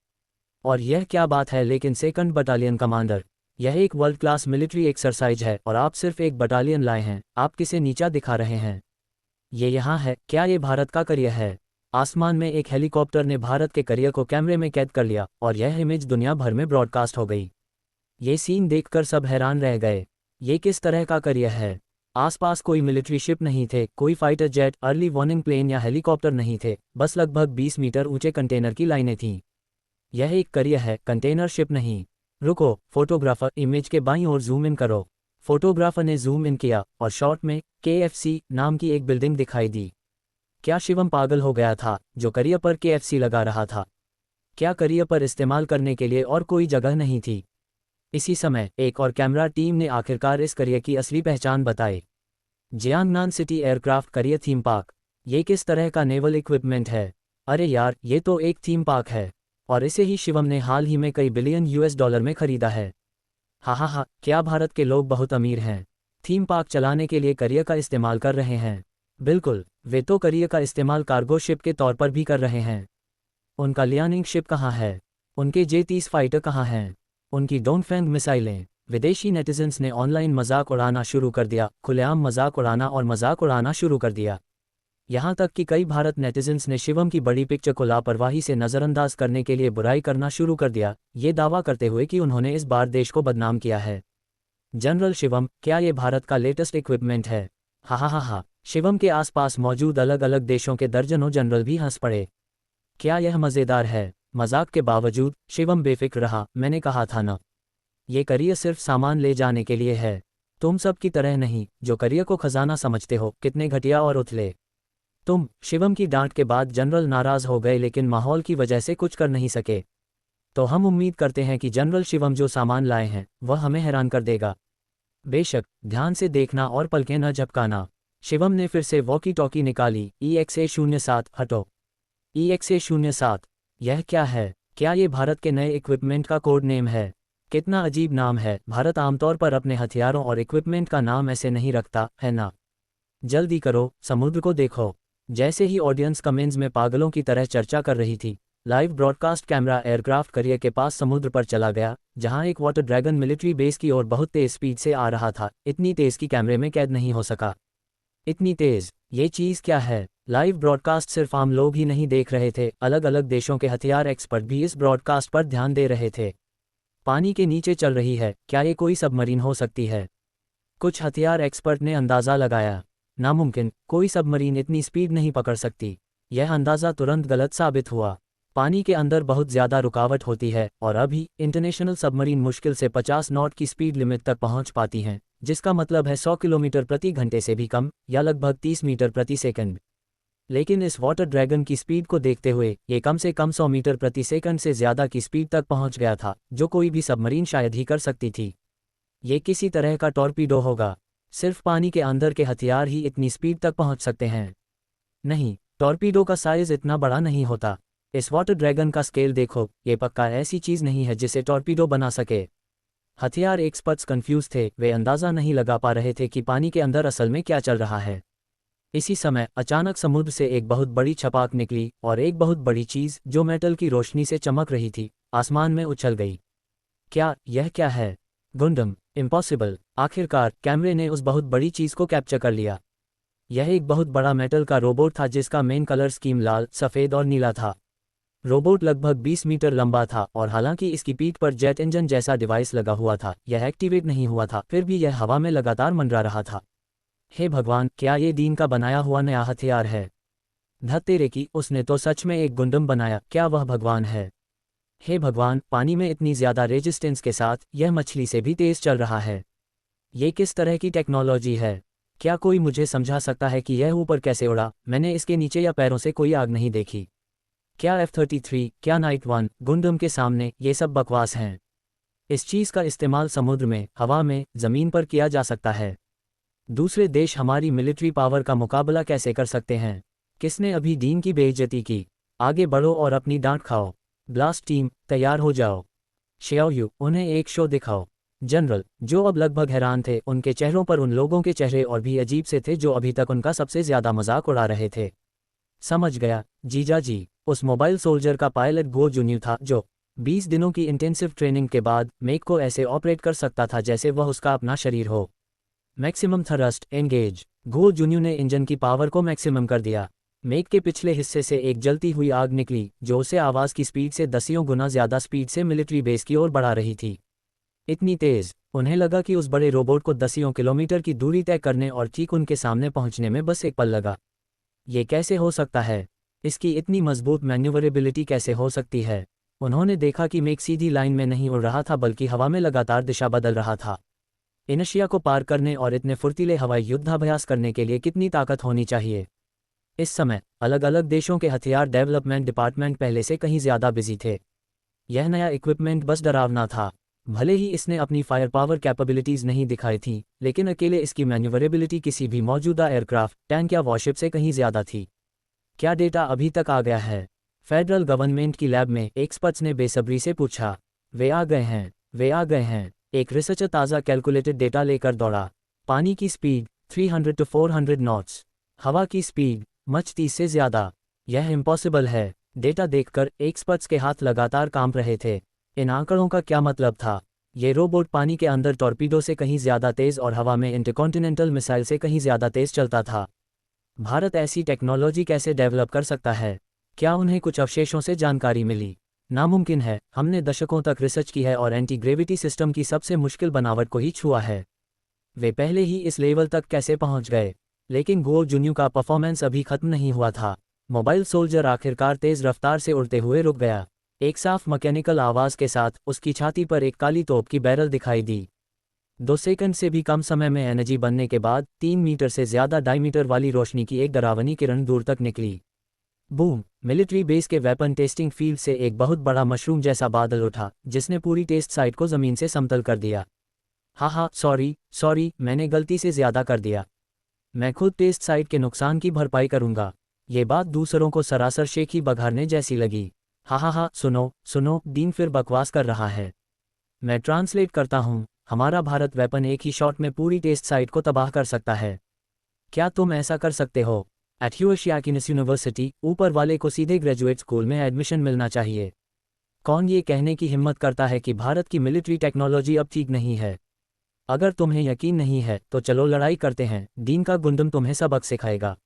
और यह क्या बात है? लेकिन सेकंड बटालियन कमांडर, यह एक वर्ल्ड क्लास मिलिट्री एक्सरसाइज है और आप सिर्फ एक बटालियन लाए हैं। आप किसे नीचा दिखा रहे हैं? ये यहाँ है। क्या ये भारत का करियर है? आसमान में एक हेलीकॉप्टर ने भारत के करियर को कैमरे में कैद कर लिया और यह इमेज दुनिया भर में ब्रॉडकास्ट हो गई। ये सीन देखकर सब हैरान रह गए। ये किस तरह का करियर है? आसपास कोई मिलिट्री शिप नहीं थे, कोई fighter jet, early warning plane या हेलीकॉप्टर नहीं थे, बस लगभग 20 मीटर ऊंचे कंटेनर की लाइनें थीं। यह एक करियर है, कंटेनर शिप नहीं। रुको, फोटोग्राफर, इमेज के बाईं ओर जूम इन करो। फोटोग्राफर ने जूम इन किया और शॉट में KFC नाम की एक बिल्डिंग दिखाई दी। क्या शिवम पागल हो गया था जो करियर पर KFC लगा रहा था? क्या करियर पर इस्तेमाल करने के लिए और कोई जगह नहीं थी? इसी समय एक और कैमरा टीम ने आखिरकार इस करियर की असली पहचान बताई। Jiangnan city aircraft carrier theme park. ये किस तरह का नेवल इक्विपमेंट है? अरे यार, ये तो एक थीम पार्क है और इसे ही शिवम ने हाल ही में कई बिलियन US$ में खरीदा है। हा, क्या भारत के लोग बहुत अमीर हैं? थीम पार्क चलाने के लिए करियर का इस्तेमाल कर रहे हैं। बिल्कुल, वे तो करियर का इस्तेमाल कार्गो शिप के तौर पर भी कर रहे हैं। उनका लियानिंग शिप कहाँ है? उनके J-30 फाइटर कहाँ हैं? उनकी डोंगफेंग मिसाइलें? विदेशी नेटिजन्स ने ऑनलाइन मजाक उड़ाना शुरू कर दिया, खुलेआम मजाक उड़ाना और मजाक उड़ाना शुरू कर दिया। यहाँ तक कि कई भारत नेटिजन्स ने शिवम की बड़ी पिक्चर को लापरवाही से नज़रअंदाज करने के लिए बुराई करना शुरू कर दिया, ये दावा करते हुए कि उन्होंने इस बार देश को बदनाम किया है। जनरल शिवम, क्या ये भारत का लेटेस्ट इक्विपमेंट है? हा। शिवम के आसपास मौजूद अलग अलग देशों के दर्जनों जनरल भी हंस पड़े। क्या यह मज़ेदार है? मजाक के बावजूद शिवम बेफिक्र रहा। मैंने कहा था ना, ये करियर सिर्फ सामान ले जाने के लिए है। तुम सब की तरह नहीं जो करियर को खजाना समझते हो। कितने घटिया और उथले तुम! शिवम की डांट के बाद जनरल नाराज हो गए, लेकिन माहौल की वजह से कुछ कर नहीं सके। तो हम उम्मीद करते हैं कि जनरल शिवम जो सामान लाए हैं वह हमें हैरान कर देगा। बेशक, ध्यान से देखना और पलकें न झपकाना। शिवम ने फिर से वॉकी टॉकी निकाली। EXA-07 हटो। EXA-07, यह क्या है? क्या ये भारत के नए इक्विपमेंट का कोड नेम है? कितना अजीब नाम है। भारत आमतौर पर अपने हथियारों और इक्विपमेंट का नाम ऐसे नहीं रखता, है ना? जल्दी करो, समुद्र को देखो। जैसे ही ऑडियंस कमेंट्स में पागलों की तरह चर्चा कर रही थी, live broadcast camera aircraft carrier के पास समुद्र पर चला गया, जहां एक वाटर ड्रैगन मिलिट्री बेस की ओर बहुत तेज स्पीड से आ रहा था। इतनी तेज कि कैमरे में कैद नहीं हो सका। इतनी तेज, ये चीज़ क्या है? लाइव ब्रॉडकास्ट सिर्फ आम लोग ही नहीं देख रहे थे, अलग अलग देशों के हथियार एक्सपर्ट भी इस ब्रॉडकास्ट पर ध्यान दे रहे थे। पानी के नीचे चल रही है, क्या ये कोई सबमरीन हो सकती है? कुछ हथियार एक्सपर्ट ने अंदाज़ा लगाया, नामुमकिन, कोई सबमरीन इतनी स्पीड नहीं पकड़ सकती। यह अंदाज़ा तुरंत गलत साबित हुआ। पानी के अंदर बहुत ज़्यादा रुकावट होती है और अभी इंटरनेशनल सबमरीन मुश्किल से 50 नॉट की स्पीड लिमिट तक पहुंच पाती हैं, जिसका मतलब है 100 किलोमीटर प्रति घंटे से भी कम या लगभग 30 मीटर प्रति सेकंड। लेकिन इस वाटर ड्रैगन की स्पीड को देखते हुए ये कम से कम 100 मीटर प्रति सेकंड से ज़्यादा की स्पीड तक पहुंच गया था, जो कोई भी सबमरीन शायद ही कर सकती थी। ये किसी तरह का टॉर्पीडो होगा। सिर्फ पानी के अंदर के हथियार ही इतनी स्पीड तक पहुंच सकते हैं। नहीं, टॉर्पीडो का साइज इतना बड़ा नहीं होता। इस वाटर ड्रैगन का स्केल देखो, ये पक्का ऐसी चीज़ नहीं है जिसे टॉर्पीडो बना सके। हथियार एक्सपर्ट्स कंफ्यूज थे, वे अंदाज़ा नहीं लगा पा रहे थे कि पानी के अंदर असल में क्या चल रहा है। इसी समय अचानक समुद्र से एक बहुत बड़ी छपाक निकली और एक बहुत बड़ी चीज़ जो मेटल की रोशनी से चमक रही थी, आसमान में उछल गई। यह क्या है? Gundam, impossible. आखिरकार कैमरे ने उस बहुत बड़ी चीज़ को कैप्चर कर लिया। यह एक बहुत बड़ा मेटल का रोबोट था जिसका मेन कलर स्कीम लाल, सफ़ेद और नीला था। रोबोट लगभग 20 मीटर लंबा था और हालांकि इसकी पीठ पर जेट इंजन जैसा डिवाइस लगा हुआ था, यह एक्टिवेट नहीं हुआ था, फिर भी यह हवा में लगातार मंडरा रहा था। हे भगवान, क्या ये दीन का बनाया हुआ नया हथियार है? धत्तेरे की, उसने तो सच में एक गुंडम बनाया। क्या वह भगवान है? हे भगवान, पानी में इतनी ज़्यादा रेजिस्टेंस के साथ यह मछली से भी तेज़ चल रहा है। ये किस तरह की टेक्नोलॉजी है? क्या कोई मुझे समझा सकता है कि यह ऊपर कैसे उड़ा? मैंने इसके नीचे या पैरों से कोई आग नहीं देखी। क्या F-33, क्या नाइट वन गुंडम के सामने ये सब बकवास हैं। इस चीज़ का इस्तेमाल समुद्र में, हवा में, ज़मीन पर किया जा सकता है। दूसरे देश हमारी मिलिट्री पावर का मुकाबला कैसे कर सकते हैं? किसने अभी दीन की बेइज्जती की? आगे बढ़ो और अपनी डांट खाओ। ब्लास्ट टीम, तैयार हो जाओ। शियाओयू, उन्हें एक शो दिखाओ। जनरल, जो अब लगभग हैरान थे, उनके चेहरों पर उन लोगों के चेहरे और भी अजीब से थे जो अभी तक उनका सबसे ज़्यादा मजाक उड़ा रहे थे। समझ गया, जीजा जी। उस मोबाइल सोल्जर का पायलट गो जुन्यू था जो 20 दिनों की इंटेंसिव ट्रेनिंग के बाद मेक को ऐसे ऑपरेट कर सकता था जैसे वह उसका अपना शरीर हो। Maximum thrust engage. गो जुन्यू ने इंजन की पावर को मैक्सिमम कर दिया। मेक के पिछले हिस्से से एक जलती हुई आग निकली जो उसे आवाज़ की स्पीड से दसियों गुना ज़्यादा स्पीड से मिलिट्री बेस की ओर बढ़ा रही थी। इतनी तेज़, उन्हें लगा कि उस बड़े रोबोट को दसियों किलोमीटर की दूरी तय करने और ठीक उनके सामने पहुंचने में बस एक पल लगा। ये कैसे हो सकता है? इसकी इतनी मजबूत मैन्यूवरेबिलिटी कैसे हो सकती है? उन्होंने देखा कि मेक सीधी लाइन में नहीं उड़ रहा था बल्कि हवा में लगातार दिशा बदल रहा था। इनशिया को पार करने और इतने फुर्तीले हवाई युद्धाभ्यास करने के लिए कितनी ताकत होनी चाहिए? इस समय अलग अलग देशों के हथियार डेवलपमेंट डिपार्टमेंट पहले से कहीं ज़्यादा बिजी थे। यह नया इक्विपमेंट बस डरावना था। भले ही इसने अपनी फायर पावर कैपेबिलिटीज़ नहीं दिखाई थी, लेकिन अकेले इसकी मैन्यूवरेबिलिटी किसी भी मौजूदा एयरक्राफ्ट, टैंक या वॉरशिप से कहीं ज़्यादा थी। क्या डेटा अभी तक आ गया है? फेडरल गवर्नमेंट की लैब में एक्सपर्ट्स ने बेसब्री से पूछा। वे आ गए हैं, वे आ गए हैं। एक रिसर्चर ताज़ा कैलकुलेटेड डेटा लेकर दौड़ा। पानी की स्पीड 300 to 400 नॉट्स। हवा की स्पीड मच 30 से ज़्यादा। यह इम्पॉसिबल है। डेटा देखकर एक्सपर्ट्स के हाथ लगातार काम रहे थे। इन आंकड़ों का क्या मतलब था? ये रोबोट पानी के अंदर टॉर्पीडो से कहीं ज़्यादा तेज़ और हवा में इंटरकॉन्टिनेंटल मिसाइल से कहीं ज़्यादा तेज़ चलता था। भारत ऐसी टेक्नोलॉजी कैसे डेवलप कर सकता है? क्या उन्हें कुछ अवशेषों से जानकारी मिली? नामुमकिन है। हमने दशकों तक रिसर्च की है और एंटी ग्रेविटी सिस्टम की सबसे मुश्किल बनावट को ही छुआ है। वे पहले ही इस लेवल तक कैसे पहुंच गए? लेकिन गो जुन्यू का परफॉर्मेंस अभी खत्म नहीं हुआ था। मोबाइल सोल्जर आखिरकार तेज़ रफ्तार से उड़ते हुए रुक गया। एक साफ मैकेनिकल आवाज़ के साथ उसकी छाती पर एक काली तोप की बैरल दिखाई दी। 2 सेकंड से भी कम समय में एनर्जी बनने के बाद 3 मीटर से ज़्यादा डायमीटर वाली रोशनी की एक डरावनी किरण दूर तक निकली। बूम! मिलिट्री बेस के वेपन टेस्टिंग फील्ड से एक बहुत बड़ा मशरूम जैसा बादल उठा जिसने पूरी टेस्ट साइट को ज़मीन से समतल कर दिया। हाँ, सॉरी, मैंने गलती से ज़्यादा कर दिया। मैं खुद टेस्ट साइट के नुकसान की भरपाई करूंगा। ये बात दूसरों को सरासर शेखी बघारने जैसी लगी। हाँ, सुनो, डीन फिर बकवास कर रहा है। मैं ट्रांसलेट करता हूँ। हमारा भारत वेपन एक ही शॉट में पूरी टेस्ट साइट को तबाह कर सकता है। क्या तुम ऐसा कर सकते हो? एट ह्यूशियाकिनस यूनिवर्सिटी, ऊपर वाले को सीधे ग्रेजुएट स्कूल में एडमिशन मिलना चाहिए। कौन ये कहने की हिम्मत करता है कि भारत की मिलिट्री टेक्नोलॉजी अब ठीक नहीं है? अगर तुम्हें यकीन नहीं है तो चलो लड़ाई करते हैं। दीन का गुंडम तुम्हें सबक सिखाएगा।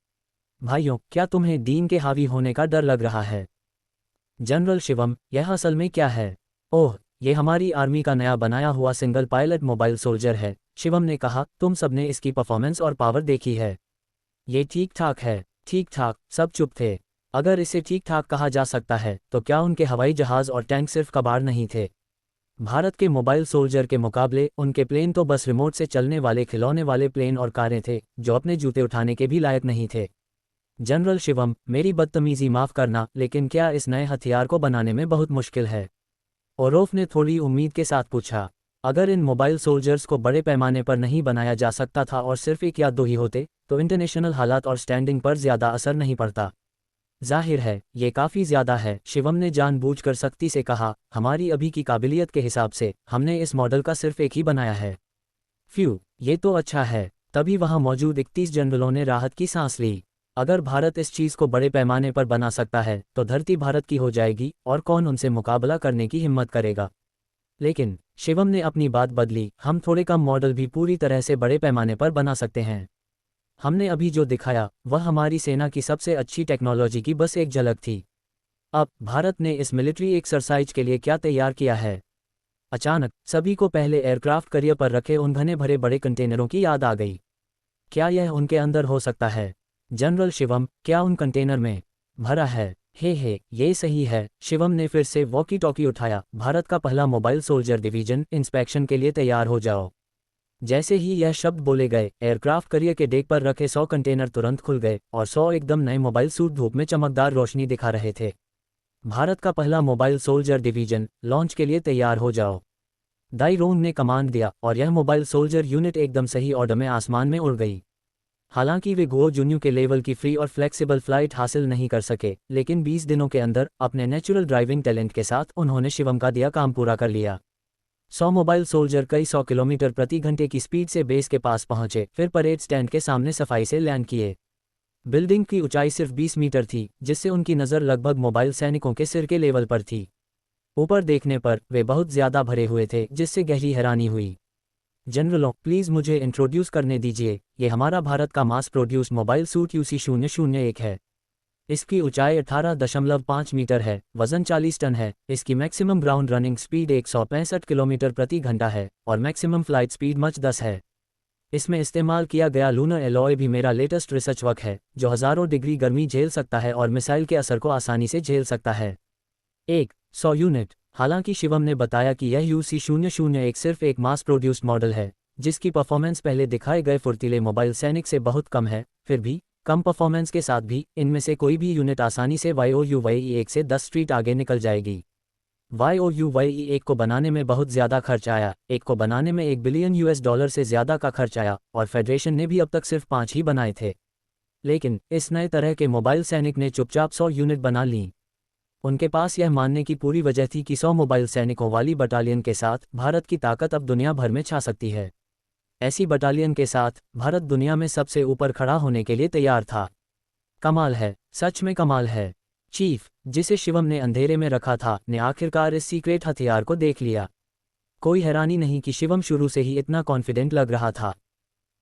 भाइयों, क्या तुम्हें दीन के हावी होने का डर लग रहा है? जनरल शिवम, यह असल में क्या है? ओह, ये हमारी आर्मी का नया बनाया हुआ सिंगल पायलट मोबाइल सोल्जर है। शिवम ने कहा, तुम सबने इसकी परफॉर्मेंस और पावर देखी है। ये ठीक ठाक है। ठीक ठाक, सब चुप थे। अगर इसे ठीक ठाक कहा जा सकता है तो क्या उनके हवाई जहाज़ और टैंक सिर्फ कबाड़ नहीं थे? भारत के मोबाइल सोल्जर के मुकाबले उनके प्लेन तो बस रिमोट से चलने वाले खिलौने वाले प्लेन और कारें थे जो अपने जूते उठाने के भी लायक नहीं थे। जनरल शिवम, मेरी बदतमीजी माफ करना, लेकिन क्या इस नए हथियार को बनाने में बहुत मुश्किल है? ओरोफ ने थोड़ी उम्मीद के साथ पूछा। अगर इन मोबाइल सोल्जर्स को बड़े पैमाने पर नहीं बनाया जा सकता था और सिर्फ एक या दो ही होते, तो इंटरनेशनल हालात और स्टैंडिंग पर ज़्यादा असर नहीं पड़ता। जाहिर है, ये काफ़ी ज़्यादा है, शिवम ने जानबूझकर सख्ती से कहा। हमारी अभी की काबिलियत के हिसाब से हमने इस मॉडल का सिर्फ एक ही बनाया है। फ्यू, ये तो अच्छा है। तभी वहाँ मौजूद 31 जनरलों ने राहत की सांस ली। अगर भारत इस चीज़ को बड़े पैमाने पर बना सकता है तो धरती भारत की हो जाएगी और कौन उनसे मुकाबला करने की हिम्मत करेगा। लेकिन शिवम ने अपनी बात बदली। हम थोड़े कम मॉडल भी पूरी तरह से बड़े पैमाने पर बना सकते हैं। हमने अभी जो दिखाया वह हमारी सेना की सबसे अच्छी टेक्नोलॉजी की बस एक झलक थी। अब भारत ने इस मिलिट्री एक्सरसाइज के लिए क्या तैयार किया है? अचानक सभी को पहले एयरक्राफ्ट करियर पर रखे उन घने भरे बड़े कंटेनरों की याद आ गई। क्या यह उनके अंदर हो सकता है? जनरल शिवम, क्या उन कंटेनर में भरा है? हे, ये सही है। शिवम ने फिर से वॉकी टॉकी उठाया। भारत का पहला मोबाइल सोल्जर डिवीजन इंस्पेक्शन के लिए तैयार हो जाओ। जैसे ही यह शब्द बोले गए, एयरक्राफ्ट करियर के डेक पर रखे 100 कंटेनर तुरंत खुल गए और 100 एकदम नए मोबाइल सूट धूप में चमकदार रोशनी दिखा रहे थे। भारत का पहला मोबाइल सोल्जर डिवीजन लॉन्च के लिए तैयार हो जाओ, दाई रोंग ने कमांड दिया और यह मोबाइल सोल्जर यूनिट एकदम सही ऑर्डर में आसमान में उड़ गई। हालांकि वे गुओ जुन्यू के लेवल की फ्री और फ्लेक्सिबल फ्लाइट हासिल नहीं कर सके, लेकिन 20 दिनों के अंदर अपने नेचुरल ड्राइविंग टैलेंट के साथ उन्होंने शिवम का दिया काम पूरा कर लिया। 100 मोबाइल सोल्जर कई 100 किलोमीटर प्रति घंटे की स्पीड से बेस के पास पहुंचे, फिर परेड स्टैंड के सामने सफाई से लैंड किए। बिल्डिंग की ऊंचाई सिर्फ 20 मीटर थी, जिससे उनकी नज़र लगभग मोबाइल सैनिकों के सिर के लेवल पर थी। ऊपर देखने पर वे बहुत ज़्यादा भरे हुए थे, जिससे गहरी हैरानी हुई। जनरलों, प्लीज़ मुझे इंट्रोड्यूस करने दीजिए। ये हमारा भारत का मास प्रोड्यूस मोबाइल सूट UC001 है। इसकी ऊंचाई 18.5 मीटर है, वजन 40 टन है। इसकी maximum ground running speed 165 kilometre प्रति घंटा है और मैक्सिमम फ्लाइट स्पीड मच 10 है। इसमें इस्तेमाल किया गया लूनर एलॉय भी मेरा लेटेस्ट रिसर्च वर्क है, जो हज़ारों डिग्री गर्मी झेल सकता है और मिसाइल के असर को आसानी से झेल सकता है। 100 यूनिट। हालांकि शिवम ने बताया कि यह UC001 सिर्फ एक मास प्रोड्यूस्ड मॉडल है, जिसकी परफॉर्मेंस पहले दिखाए गए फुर्तीले मोबाइल सैनिक से बहुत कम है। फिर भी कम परफॉर्मेंस के साथ भी इनमें से कोई भी यूनिट आसानी से YOU-YE1 से 10 स्ट्रीट आगे निकल जाएगी। YOU-YE1 को बनाने में बहुत ज़्यादा खर्च आया। एक को बनाने में $1 बिलियन से ज़्यादा का खर्च आया और फेडरेशन ने भी अब तक सिर्फ 5 ही बनाए थे। लेकिन इस नए तरह के मोबाइल सैनिक ने चुपचाप 100 यूनिट बना लीं। उनके पास यह मानने की पूरी वजह थी कि 100 मोबाइल सैनिकों वाली बटालियन के साथ भारत की ताकत अब दुनिया भर में छा सकती है। ऐसी बटालियन के साथ भारत दुनिया में सबसे ऊपर खड़ा होने के लिए तैयार था। कमाल है, सच में कमाल है। चीफ, जिसे शिवम ने अंधेरे में रखा था, ने आखिरकार इस सीक्रेट हथियार को देख लिया। कोई हैरानी नहीं कि शिवम शुरू से ही इतना कॉन्फिडेंट लग रहा था।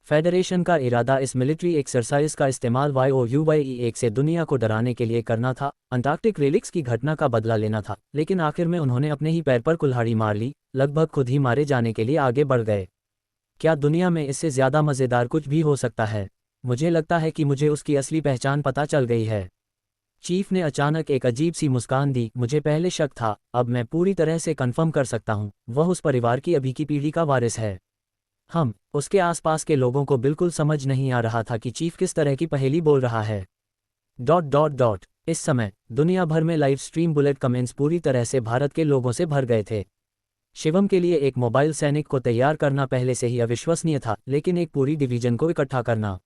फेडरेशन का इरादा इस मिलिट्री एक्सरसाइज का इस्तेमाल YOU-YE1 से दुनिया को डराने के लिए करना था, अंटार्कटिक रिलिक्स की घटना का बदला लेना था। लेकिन आखिर में उन्होंने अपने ही पैर पर कुल्हाड़ी मार ली, लगभग खुद ही मारे जाने के लिए आगे बढ़ गए। क्या दुनिया में इससे ज़्यादा मज़ेदार कुछ भी हो सकता है? मुझे लगता है कि मुझे उसकी असली पहचान पता चल गई है। चीफ ने अचानक एक अजीब सी मुस्कान दी। मुझे पहले शक था, अब मैं पूरी तरह से कन्फर्म कर सकता हूँ, वह उस परिवार की अभी की पीढ़ी का वारिस है। उसके आसपास के लोगों को बिल्कुल समझ नहीं आ रहा था कि चीफ किस तरह की पहेली बोल रहा है। ... इस समय दुनिया भर में लाइव स्ट्रीम बुलेट कमेंट्स पूरी तरह से भारत के लोगों से भर गए थे। शिवम के लिए एक मोबाइल सैनिक को तैयार करना पहले से ही अविश्वसनीय था, लेकिन एक पूरी डिवीजन को इकट्ठा करना,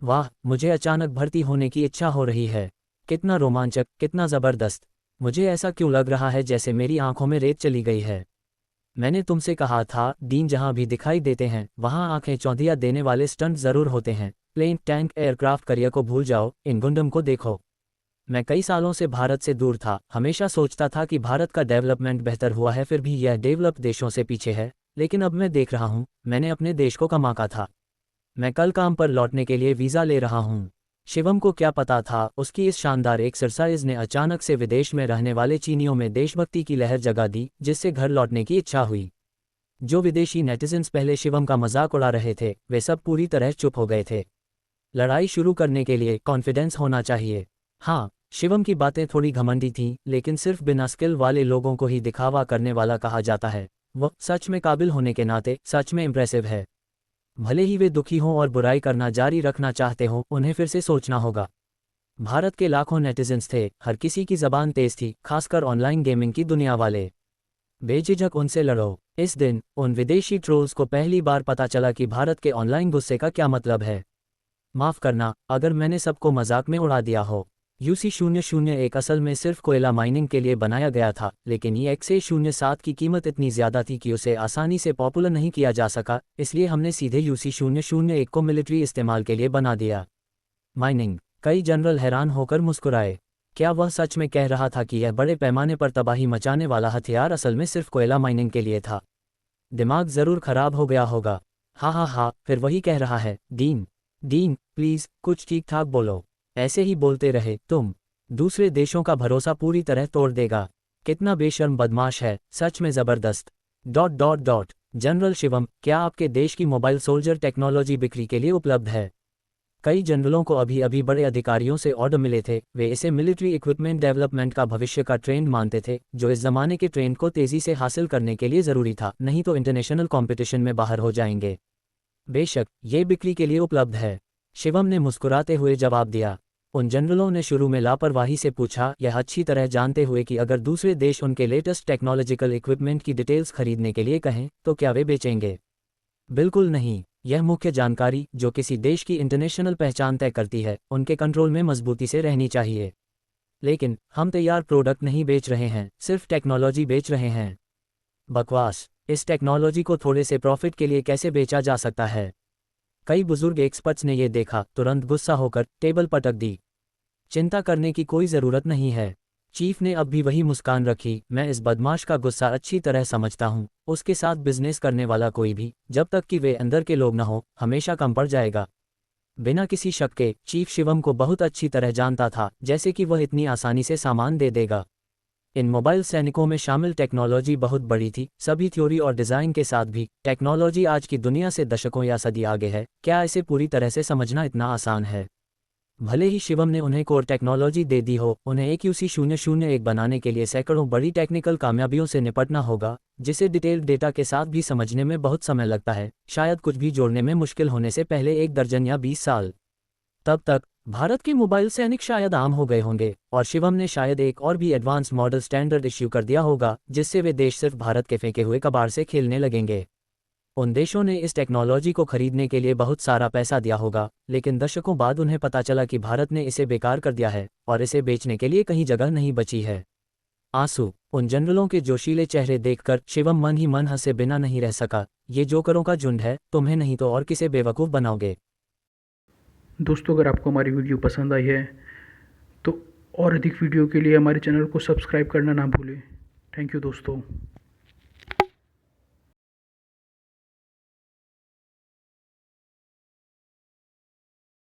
वाह, मुझे अचानक भर्ती होने की इच्छा हो रही है। कितना रोमांचक, कितना ज़बरदस्त। मुझे ऐसा क्यों लग रहा है जैसे मेरी आंखों में रेत चली गई है। मैंने तुमसे कहा था, डीन, जहां भी दिखाई देते हैं वहां आंखें चौंधिया देने वाले स्टंट जरूर होते हैं। प्लेन, टैंक, एयरक्राफ्ट करियर को भूल जाओ, इन गुंडम को देखो। मैं कई सालों से भारत से दूर था, हमेशा सोचता था कि भारत का डेवलपमेंट बेहतर हुआ है, फिर भी यह डेवलप्ड देशों से पीछे है। लेकिन अब मैं देख रहा हूँ, मैंने अपने देश को कमाका था। मैं कल काम पर लौटने के लिए वीज़ा ले रहा हूँ। शिवम को क्या पता था, उसकी इस शानदार एक्सरसाइज ने अचानक से विदेश में रहने वाले चीनियों में देशभक्ति की लहर जगा दी, जिससे घर लौटने की इच्छा हुई। जो विदेशी नेटिजन्स पहले शिवम का मजाक उड़ा रहे थे, वे सब पूरी तरह चुप हो गए थे। लड़ाई शुरू करने के लिए कॉन्फिडेंस होना चाहिए। हाँ, शिवम की बातें थोड़ी घमंडी थीं, लेकिन सिर्फ बिना स्किल वाले लोगों को ही दिखावा करने वाला कहा जाता है। वह सच में काबिल होने के नाते सच में इम्प्रेसिव है। भले ही वे दुखी हों और बुराई करना जारी रखना चाहते हों, उन्हें फिर से सोचना होगा। भारत के लाखों नेटिजन्स थे, हर किसी की जबान तेज थी, खासकर ऑनलाइन गेमिंग की दुनिया वाले। बेझिझक उनसे लड़ो। इस दिन उन विदेशी ट्रोल्स को पहली बार पता चला कि भारत के ऑनलाइन गुस्से का क्या मतलब है। माफ़ करना अगर मैंने सबको मजाक में उड़ा दिया हो। UC001 असल में सिर्फ कोयला माइनिंग के लिए बनाया गया था, लेकिन ये XA07 की कीमत इतनी ज़्यादा थी कि उसे आसानी से पॉपुलर नहीं किया जा सका, इसलिए हमने सीधे UC001 को मिलिट्री इस्तेमाल के लिए बना दिया। माइनिंग। कई जनरल हैरान होकर मुस्कुराए। क्या वह सच में कह रहा था कि यह बड़े पैमाने पर तबाही मचाने वाला हथियार असल में सिर्फ कोयला माइनिंग के लिए था? दिमाग ज़रूर खराब हो गया होगा। हा, फिर वही कह रहा है। डीन प्लीज़ कुछ ठीक ठाक बोलो। ऐसे ही बोलते रहे तुम, दूसरे देशों का भरोसा पूरी तरह तोड़ देगा। कितना बेशर्म बदमाश है, सच में ज़बरदस्त। जनरल शिवम, क्या आपके देश की मोबाइल सोल्जर टेक्नोलॉजी बिक्री के लिए उपलब्ध है? कई जनरलों को अभी अभी बड़े अधिकारियों से ऑर्डर मिले थे, वे इसे मिलिट्री इक्विपमेंट डेवलपमेंट का भविष्य का ट्रेंड मानते थे, जो इस जमाने के ट्रेंड को तेज़ी से हासिल करने के लिए ज़रूरी था, नहीं तो इंटरनेशनल कंपटीशन में बाहर हो जाएंगे। बेशक ये बिक्री के लिए उपलब्ध है, शिवम ने मुस्कुराते हुए जवाब दिया। उन जनरलों ने शुरू में लापरवाही से पूछा, यह अच्छी तरह जानते हुए कि अगर दूसरे देश उनके लेटेस्ट टेक्नोलॉजिकल इक्विपमेंट की डिटेल्स खरीदने के लिए कहें तो क्या वे बेचेंगे? बिल्कुल नहीं। यह मुख्य जानकारी जो किसी देश की इंटरनेशनल पहचान तय करती है, उनके कंट्रोल में मजबूती से रहनी चाहिए। लेकिन हम तैयार प्रोडक्ट नहीं बेच रहे हैं, सिर्फ टेक्नोलॉजी बेच रहे हैं। बकवास। इस टेक्नोलॉजी को थोड़े से प्रॉफिट के लिए कैसे बेचा जा सकता है? कई बुजुर्ग एक्सपर्ट्स ने यह देखा, तुरंत गुस्सा होकर टेबल पटक दी। चिंता करने की कोई ज़रूरत नहीं है। चीफ ने अब भी वही मुस्कान रखी, मैं इस बदमाश का गुस्सा अच्छी तरह समझता हूँ। उसके साथ बिजनेस करने वाला कोई भी, जब तक कि वे अंदर के लोग न हो, हमेशा कम पड़ जाएगा। बिना किसी शक के चीफ शिवम को बहुत अच्छी तरह जानता था, जैसे कि वह इतनी आसानी से सामान दे देगा। इन मोबाइल सैनिकों में शामिल टेक्नोलॉजी बहुत बड़ी थी, सभी थ्योरी और डिज़ाइन के साथ भी। टेक्नोलॉजी आज की दुनिया से दशकों या सदी आगे है, क्या इसे पूरी तरह से समझना इतना आसान है? भले ही शिवम ने उन्हें कोर टेक्नोलॉजी दे दी हो, उन्हें एक UC001 बनाने के लिए सैकड़ों बड़ी टेक्निकल कामयाबियों से निपटना होगा, जिसे डिटेल्ड डेटा के साथ भी समझने में बहुत समय लगता है, शायद कुछ भी जोड़ने में मुश्किल होने से पहले 1 दर्जन या 20 साल। तब तक भारत के मोबाइल सैनिक शायद आम हो गए होंगे, और शिवम ने शायद एक और भी एडवांस मॉडल स्टैंडर्ड इश्यू कर दिया होगा, जिससे वे देश सिर्फ भारत के फेंके हुए कबाड़ से खेलने लगेंगे। उन देशों ने इस टेक्नोलॉजी को खरीदने के लिए बहुत सारा पैसा दिया होगा, लेकिन दशकों बाद उन्हें पता चला कि भारत ने इसे बेकार कर दिया है और इसे बेचने के लिए कहीं जगह नहीं बची है। आंसू। उन जनरलों के जोशीले चेहरे देखकर शिवम मन ही मन हंसे बिना नहीं रह सका। ये जोकरों का झुंड है, तुम्हें नहीं तो और किसे बेवकूफ़ बनाओगे। दोस्तों, अगर आपको हमारी वीडियो पसंद आई है तो और अधिक वीडियो के लिए हमारे चैनल को सब्सक्राइब करना ना भूलें। थैंक यू दोस्तों।